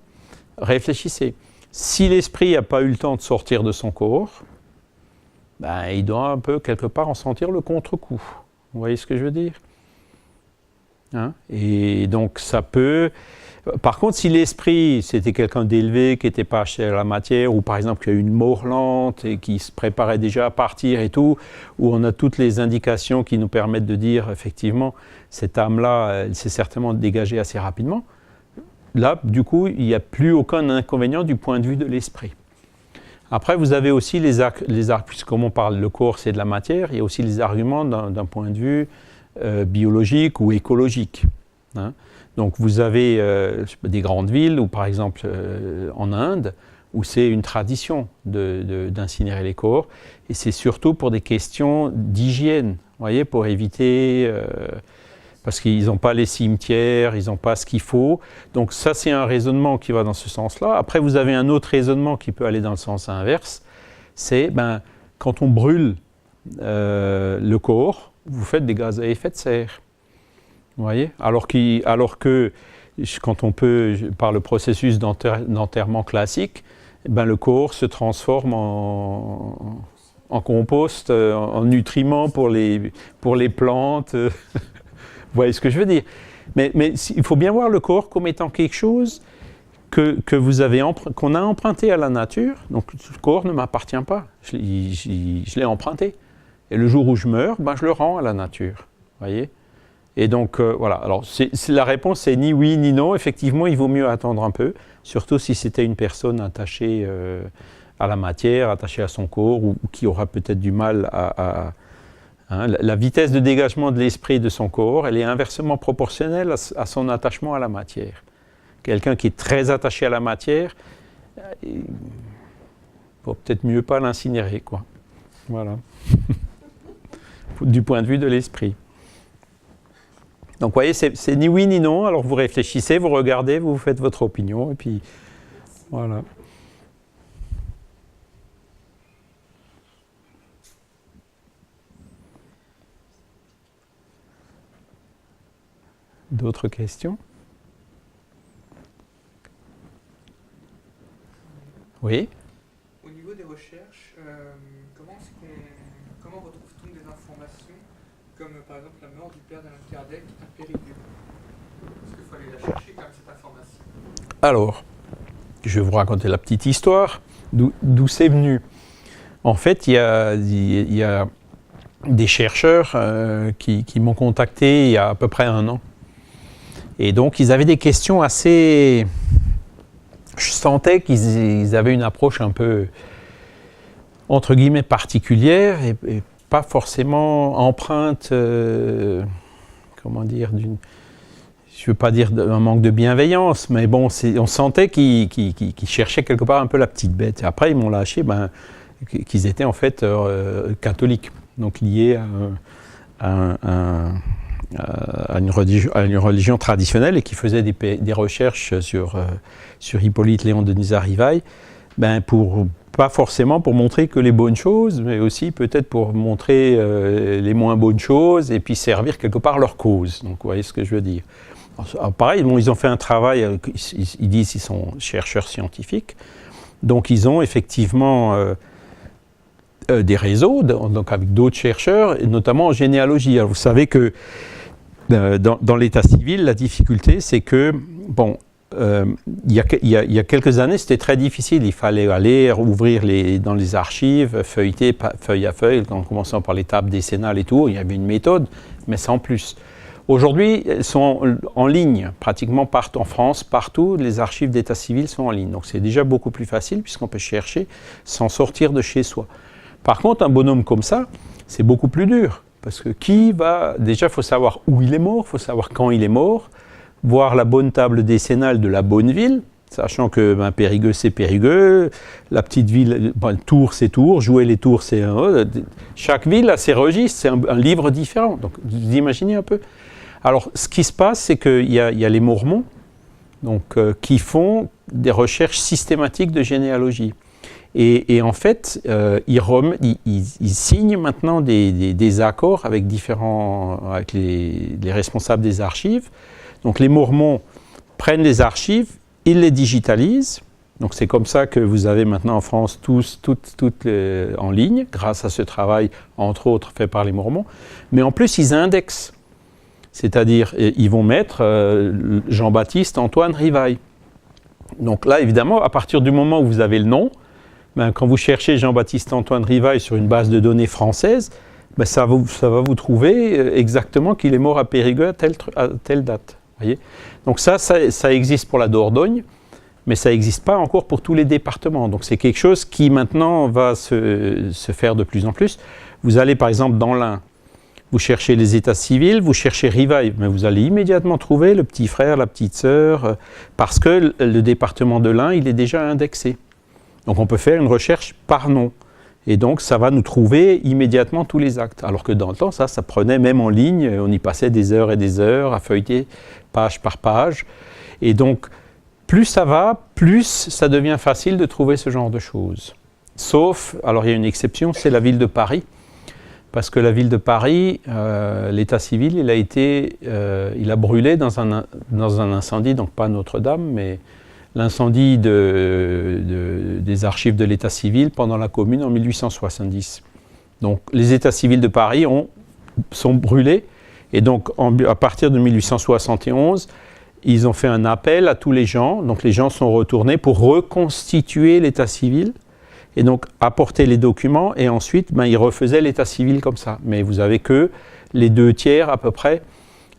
Speaker 1: réfléchissez. Si l'esprit n'a pas eu le temps de sortir de son corps, ben, il doit un peu, quelque part, en sentir le contre-coup. Vous voyez ce que je veux dire ? Hein ? Et donc ça peut... Par contre, si l'esprit, c'était quelqu'un d'élevé, qui n'était pas acheté à la matière, ou par exemple qui a eu une mort lente et qui se préparait déjà à partir et tout, où on a toutes les indications qui nous permettent de dire, effectivement, cette âme-là, elle s'est certainement dégagée assez rapidement, là, du coup, il n'y a plus aucun inconvénient du point de vue de l'esprit. Après, vous avez aussi puisque comme on parle, le corps, c'est de la matière, il y a aussi les arguments d'un point de vue biologique ou écologique. Hein. Donc vous avez des grandes villes, ou par exemple en Inde, où c'est une tradition d'incinérer les corps, et c'est surtout pour des questions d'hygiène, vous voyez, pour éviter, parce qu'ils n'ont pas les cimetières, ils n'ont pas ce qu'il faut. Donc ça, c'est un raisonnement qui va dans ce sens-là. Après, vous avez un autre raisonnement qui peut aller dans le sens inverse, c'est quand on brûle le corps, vous faites des gaz à effet de serre. Vous voyez ? Alors que quand on peut, par le processus d'enterrement classique, le corps se transforme en compost, en nutriments pour les plantes. Vous voyez ce que je veux dire ? Mais il faut bien voir le corps comme étant quelque chose qu'on a emprunté à la nature. Donc le corps ne m'appartient pas, je l'ai emprunté. Et le jour où je meurs, je le rends à la nature. Vous voyez ? Et donc, voilà. Alors, la réponse, c'est ni oui, ni non. Effectivement, il vaut mieux attendre un peu, surtout si c'était une personne attachée à la matière, attachée à son corps, ou qui aura peut-être du mal la vitesse de dégagement de l'esprit de son corps, elle est inversement proportionnelle à son attachement à la matière. Quelqu'un qui est très attaché à la matière, il vaut peut-être mieux pas l'incinérer, quoi. Voilà. Du point de vue de l'esprit. Donc, vous voyez, c'est ni oui ni non. Alors, vous réfléchissez, vous regardez, vous faites votre opinion, et puis, voilà. D'autres questions ? Oui ?
Speaker 3: Au niveau des recherches, comment retrouve-t-on des informations comme par exemple la mort du père d'Allan Kardec à Périgueux? Est-ce qu'il faut aller la chercher quand même cette information?
Speaker 1: Alors, je vais vous raconter la petite histoire, d'où c'est venu. En fait, il y a des chercheurs qui m'ont contacté il y a à peu près 1 an. Et donc, ils avaient des questions assez... Je sentais qu'ils avaient une approche un peu, entre guillemets, particulière et pas forcément empreinte, comment dire, je ne veux pas dire d'un manque de bienveillance, mais bon, on sentait qu'ils cherchaient quelque part un peu la petite bête. Et après, ils m'ont lâché qu'ils étaient en fait catholiques, donc liés à une religion traditionnelle et qui faisaient des recherches sur Hippolyte Léon Denisard Rivail, pas forcément pour montrer que les bonnes choses, mais aussi peut-être pour montrer les moins bonnes choses et puis servir quelque part leur cause. Donc vous voyez ce que je veux dire. Alors, pareil, ils ont fait un travail, ils disent qu'ils sont chercheurs scientifiques, donc ils ont effectivement des réseaux, donc avec d'autres chercheurs, et notamment en généalogie. Alors, vous savez que dans l'état civil, la difficulté, c'est que, il y a quelques années, c'était très difficile. Il fallait aller ouvrir dans les archives, feuilleter feuille à feuille, en commençant par l'étape décennale et tout. Il y avait une méthode, mais sans plus. Aujourd'hui, elles sont en ligne, pratiquement partout en France, partout, les archives d'état civil sont en ligne. Donc c'est déjà beaucoup plus facile puisqu'on peut chercher sans sortir de chez soi. Par contre, un bonhomme comme ça, c'est beaucoup plus dur. Parce que déjà, il faut savoir où il est mort, il faut savoir quand il est mort, voir la bonne table décennale de la bonne ville, sachant que Périgueux, c'est Périgueux, la petite ville, Tours, c'est Tours, Jouer les Tours, c'est un... Chaque ville a ses registres, c'est un livre différent. Donc, vous imaginez un peu. Alors, ce qui se passe, c'est qu'il y a les Mormons donc, qui font des recherches systématiques de généalogie. Et en fait, ils signent maintenant des accords avec les responsables des archives. Donc les Mormons prennent les archives, ils les digitalisent. Donc c'est comme ça que vous avez maintenant en France toutes en ligne, grâce à ce travail, entre autres, fait par les Mormons. Mais en plus, ils indexent. C'est-à-dire, ils vont mettre Jean-Baptiste Antoine Rivail. Donc là, évidemment, à partir du moment où vous avez le nom, quand vous cherchez Jean-Baptiste Antoine Rivail sur une base de données française, ça va vous trouver exactement qu'il est mort à Périgueux à telle date. Voyez. Donc ça existe pour la Dordogne, mais ça n'existe pas encore pour tous les départements. Donc c'est quelque chose qui maintenant va se faire de plus en plus. Vous allez par exemple dans l'Ain, vous cherchez les états civils, vous cherchez Rivail, mais vous allez immédiatement trouver le petit frère, la petite sœur, parce que le département de l'Ain, il est déjà indexé. Donc on peut faire une recherche par nom. Et donc ça va nous trouver immédiatement tous les actes. Alors que dans le temps, ça prenait même en ligne, on y passait des heures et des heures à feuilleter page par page. Et donc plus ça va, plus ça devient facile de trouver ce genre de choses. Sauf, alors il y a une exception, c'est la ville de Paris. Parce que la ville de Paris, l'état civil, il a brûlé dans un incendie, donc pas Notre-Dame, mais l'incendie des archives de l'état civil pendant la Commune en 1870. Donc les états civils de Paris sont brûlés, et donc à partir de 1871, ils ont fait un appel à tous les gens, donc les gens sont retournés pour reconstituer l'état civil, et donc apporter les documents, et ensuite ils refaisaient l'état civil comme ça. Mais vous avez que les 2/3 à peu près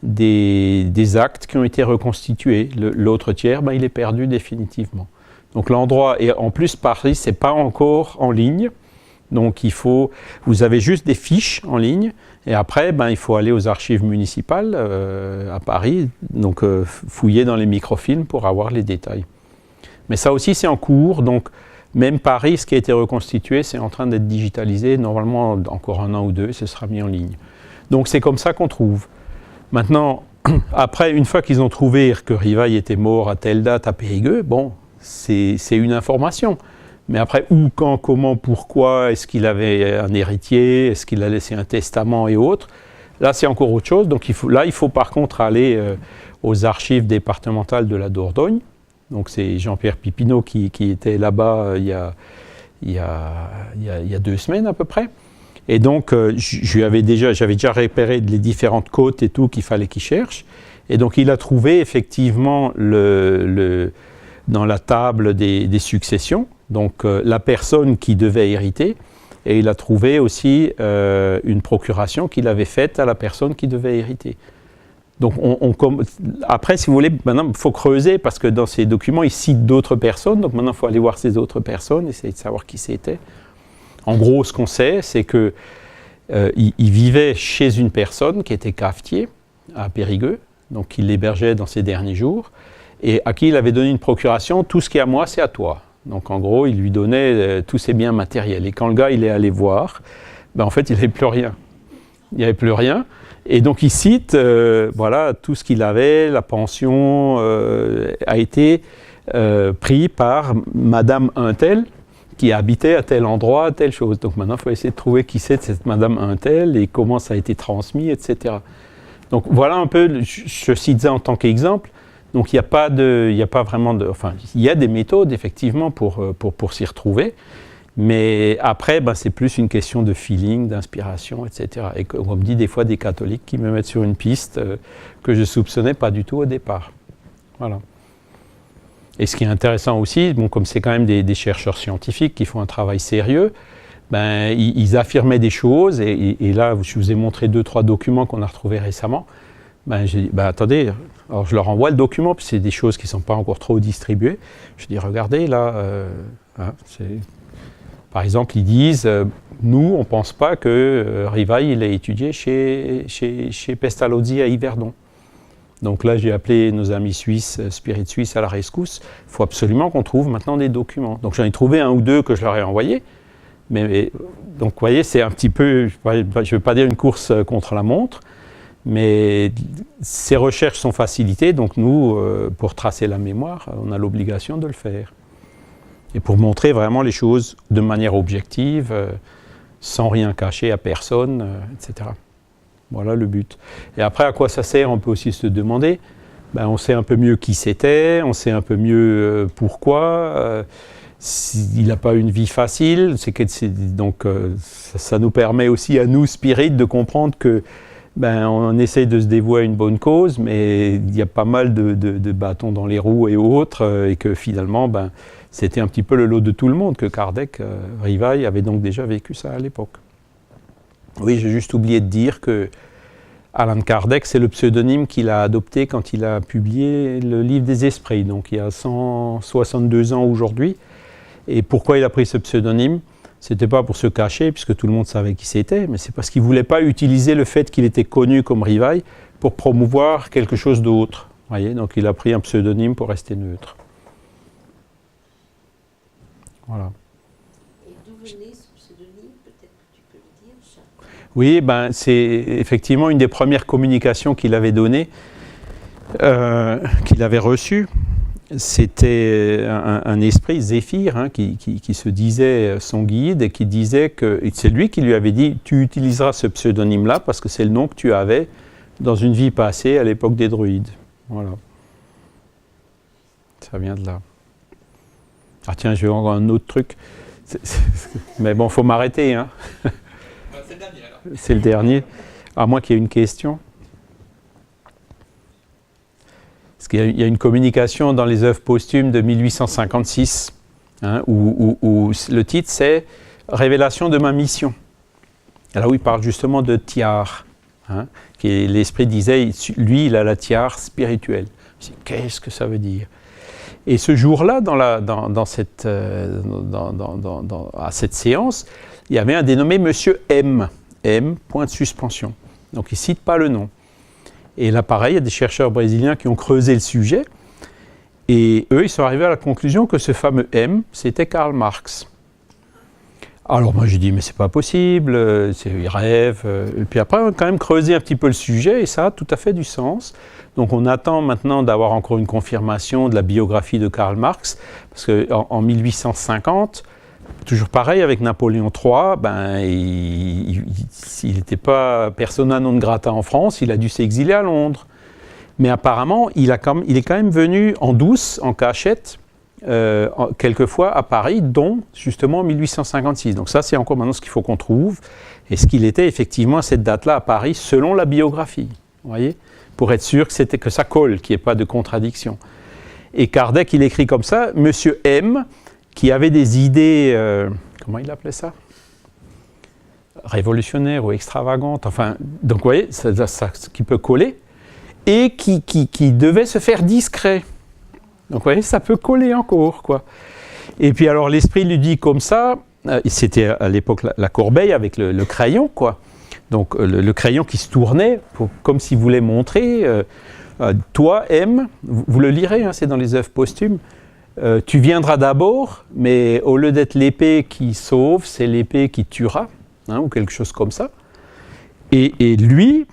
Speaker 1: des actes qui ont été reconstitués. L'autre tiers, il est perdu définitivement. Donc l'endroit, et en plus Paris, c'est pas encore en ligne, donc vous avez juste des fiches en ligne, et après, il faut aller aux archives municipales à Paris, donc fouiller dans les microfilms pour avoir les détails. Mais ça aussi, c'est en cours, donc même Paris, ce qui a été reconstitué, c'est en train d'être digitalisé, normalement encore 1 an ou 2, ce sera mis en ligne. Donc c'est comme ça qu'on trouve. Maintenant, après, une fois qu'ils ont trouvé que Rivail était mort à telle date à Périgueux, c'est une information. Mais après, où, quand, comment, pourquoi, est-ce qu'il avait un héritier, est-ce qu'il a laissé un testament et autres, là c'est encore autre chose. Donc il faut par contre aller aux archives départementales de la Dordogne. Donc c'est Jean-Pierre Pipineau qui était là-bas il y a 2 semaines à peu près. Et donc, j'avais déjà repéré les différentes côtes et tout qu'il fallait qu'il cherche. Et donc, il a trouvé effectivement dans la table des successions, donc la personne qui devait hériter. Et il a trouvé aussi une procuration qu'il avait faite à la personne qui devait hériter. Donc, après, si vous voulez, maintenant, il faut creuser parce que dans ces documents, il cite d'autres personnes. Donc, maintenant, il faut aller voir ces autres personnes, essayer de savoir qui c'était. En gros, ce qu'on sait, c'est qu'il vivait chez une personne qui était cafetier à Périgueux, donc il l'hébergeait dans ses derniers jours, et à qui il avait donné une procuration, tout ce qui est à moi, c'est à toi. Donc en gros, il lui donnait tous ses biens matériels. Et quand le gars il est allé voir, en fait, il n'avait plus rien. Il n'y avait plus rien. Et donc il cite, tout ce qu'il avait, la pension a été pris par Madame Untel, qui habitait à tel endroit, telle chose. Donc maintenant, il faut essayer de trouver qui c'est cette Madame Untel et comment ça a été transmis, etc. Donc voilà un peu, je cite ça en tant qu'exemple. Donc il n'y a pas vraiment de... Enfin, il y a des méthodes, effectivement, pour s'y retrouver. Mais après, c'est plus une question de feeling, d'inspiration, etc. Et comme on me dit des fois des catholiques qui me mettent sur une piste que je ne soupçonnais pas du tout au départ. Voilà. Et ce qui est intéressant aussi, comme c'est quand même des chercheurs scientifiques qui font un travail sérieux, ils affirmaient des choses, et là, je vous ai montré 2-3 documents qu'on a retrouvés récemment, Ben, j'ai dit, ben, attendez, alors je leur envoie le document, puis c'est des choses qui ne sont pas encore trop distribuées. Je dis, regardez, là, par exemple, ils disent, nous, on ne pense pas que Rivail, il a étudié chez Pestalozzi à Yverdon. Donc là, j'ai appelé nos amis suisses, Spirit Suisse à la rescousse. Il faut absolument qu'on trouve maintenant des documents. Donc j'en ai trouvé un ou deux que je leur ai envoyés. Donc vous voyez, c'est un petit peu, je ne veux pas dire une course contre la montre, mais ces recherches sont facilitées. Donc nous, pour tracer la mémoire, on a l'obligation de le faire. Et pour montrer vraiment les choses de manière objective, sans rien cacher à personne, etc. Voilà le but. Et après, à quoi ça sert, on peut aussi se demander. Ben, on sait un peu mieux qui c'était, on sait un peu mieux pourquoi. Il n'a pas une vie facile. Donc, ça nous permet aussi à nous, Spirit, de comprendre que ben, on essaye de se dévouer à une bonne cause, mais il y a pas mal de bâtons dans les roues et autres, et que finalement, ben, c'était un petit peu le lot de tout le monde, que Kardec, Rivail, avait donc déjà vécu ça à l'époque. Oui, j'ai juste oublié de dire que Allan Kardec, c'est le pseudonyme qu'il a adopté quand il a publié le livre des esprits, donc il y a 162 ans aujourd'hui. Et pourquoi il a pris ce pseudonyme? C'était pas pour se cacher, puisque tout le monde savait qui c'était, mais c'est parce qu'il ne voulait pas utiliser le fait qu'il était connu comme Rivail pour promouvoir quelque chose d'autre. Voyez, donc il a pris un pseudonyme pour rester neutre. Voilà.
Speaker 2: Et d'où venait ce pseudonyme? Peut-être que tu peux le dire, Jacques.
Speaker 1: Oui, ben, c'est effectivement une des premières communications qu'il avait données, qu'il avait reçues. C'était un esprit, Zéphyr, hein, qui se disait son guide et qui disait que c'est lui qui lui avait dit « Tu utiliseras ce pseudonyme-là parce que c'est le nom que tu avais dans une vie passée à l'époque des druides. » Voilà. Ça vient de là. Ah tiens, je vais encore un autre truc. Mais bon, il faut m'arrêter. Hein.
Speaker 3: C'est le dernier alors.
Speaker 1: C'est le dernier. À moins qu'il y ait une question. Parce qu'il y a une communication dans les œuvres posthumes de 1856, hein, où le titre c'est « Révélation de ma mission ». Alors où il parle justement de tiare. Hein, l'esprit disait, lui, il a la tiare spirituelle. Qu'est-ce que ça veut dire? Et ce jour-là, à cette séance, il y avait un dénommé Monsieur M. M, point de suspension. Donc il ne cite pas le nom. Et là, pareil, il y a des chercheurs brésiliens qui ont creusé le sujet. Et eux, ils sont arrivés à la conclusion que ce fameux M, c'était Karl Marx. Alors moi, j'ai dit, mais c'est pas possible, il rêve. Et puis après, on a quand même creusé un petit peu le sujet et ça a tout à fait du sens. Donc on attend maintenant d'avoir encore une confirmation de la biographie de Karl Marx, parce qu'en 1850, toujours pareil avec Napoléon III, ben, il n'était pas persona non grata en France, il a dû s'exiler à Londres. Mais apparemment, il est quand même venu en douce, en cachette, quelquefois à Paris, dont justement en 1856. Donc ça, c'est encore maintenant ce qu'il faut qu'on trouve. Est-ce qu'il était effectivement à cette date-là à Paris, selon la biographie, vous voyez, pour être sûr que ça colle, qu'il n'y ait pas de contradiction. Et Kardec, il écrit comme ça, Monsieur M, qui avait des idées, comment il appelait ça? Révolutionnaires ou extravagantes, enfin, donc vous voyez, ça qui peut coller, et qui devait se faire discret. Donc vous voyez, ça peut coller encore, quoi. Et puis alors l'esprit lui dit comme ça, c'était à l'époque la corbeille avec le crayon, quoi. Donc le crayon qui se tournait, comme s'il voulait montrer, toi, M, vous le lirez, hein, c'est dans les œuvres posthumes, tu viendras d'abord, mais au lieu d'être l'épée qui sauve, c'est l'épée qui tuera, hein, ou quelque chose comme ça. Et lui,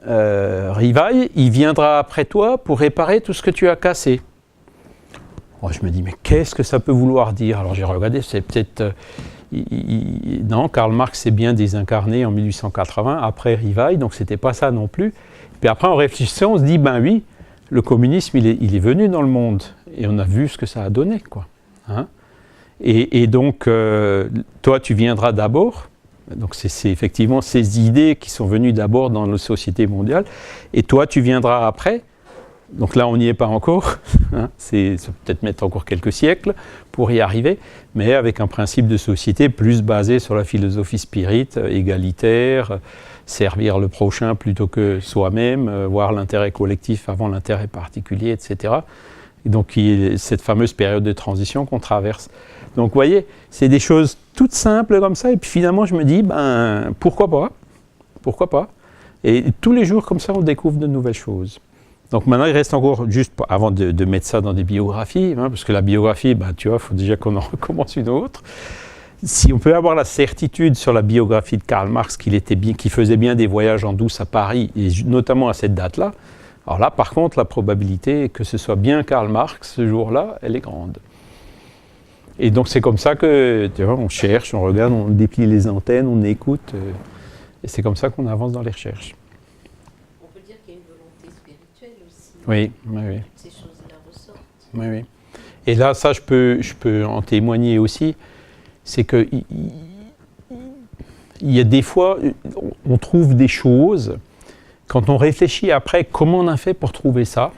Speaker 1: Rivail, il viendra après toi pour réparer tout ce que tu as cassé. Oh, je me dis, mais qu'est-ce que ça peut vouloir dire? Alors j'ai regardé, c'est peut-être... non, Karl Marx s'est bien désincarné en 1880, après Rivail, donc c'était pas ça non plus. Puis après, en réfléchissant, on se dit, ben oui, le communisme, il est venu dans le monde, et on a vu ce que ça a donné, quoi. Hein? Et donc, toi, tu viendras d'abord. Donc c'est effectivement ces idées qui sont venues d'abord dans nos sociétés mondiales, et toi, tu viendras après. Donc là, on n'y est pas encore. Hein, ça peut peut-être mettre encore quelques siècles pour y arriver, mais avec un principe de société plus basé sur la philosophie spirit, égalitaire, servir le prochain plutôt que soi-même, voir l'intérêt collectif avant l'intérêt particulier, etc. Et donc, il y a cette fameuse période de transition qu'on traverse. Donc, vous voyez, c'est des choses toutes simples comme ça, et puis finalement, je me dis, ben, pourquoi pas? Pourquoi pas? Et tous les jours, comme ça, on découvre de nouvelles choses. Donc maintenant, il reste encore, juste avant de mettre ça dans des biographies, hein, parce que la biographie, ben, tu vois, il faut déjà qu'on en recommence une autre. Si on peut avoir la certitude sur la biographie de Karl Marx qu'il faisait bien des voyages en douce à Paris, et notamment à cette date-là, alors là, par contre, la probabilité que ce soit bien Karl Marx ce jour-là, elle est grande. Et donc c'est comme ça que, tu vois, on cherche, on regarde, on déplie les antennes, on écoute, et c'est comme ça qu'on avance dans les recherches. Oui, oui, oui.
Speaker 2: Ces choses-là ressortent.
Speaker 1: Oui, oui. Et là, ça, je peux en témoigner aussi, c'est que il y a des fois, on trouve des choses, quand on réfléchit après comment on a fait pour trouver ça,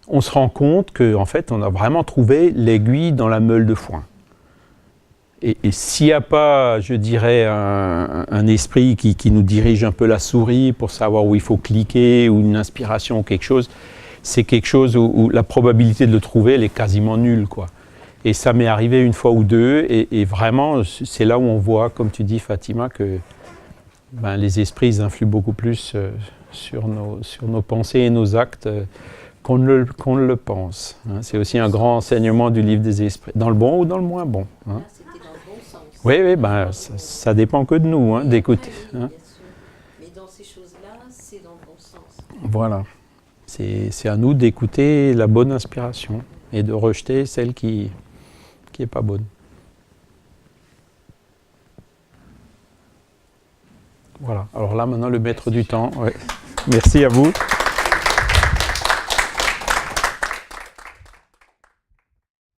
Speaker 1: on se rend compte qu'en fait, on a vraiment trouvé l'aiguille dans la meule de foin. Et s'il n'y a pas, je dirais, un esprit qui nous dirige un peu la souris pour savoir où il faut cliquer, ou une inspiration, ou quelque chose, c'est quelque chose où la probabilité de le trouver, elle est quasiment nulle, quoi. Et ça m'est arrivé une fois ou deux, et vraiment, c'est là où on voit, comme tu dis, Fatima, que ben, les esprits ils influent beaucoup plus sur nos pensées et nos actes qu'on ne le pense. Hein. C'est aussi un grand enseignement du livre des esprits, dans le bon ou dans le moins bon. Hein. Oui, oui, ben, ça dépend que de nous, hein, d'écouter. Hein.
Speaker 2: Mais dans ces choses-là, c'est dans le bon sens.
Speaker 1: Voilà. C'est à nous d'écouter la bonne inspiration et de rejeter celle qui n'est pas bonne. Voilà. Alors là, maintenant, le maître du temps. Ouais. Merci à vous.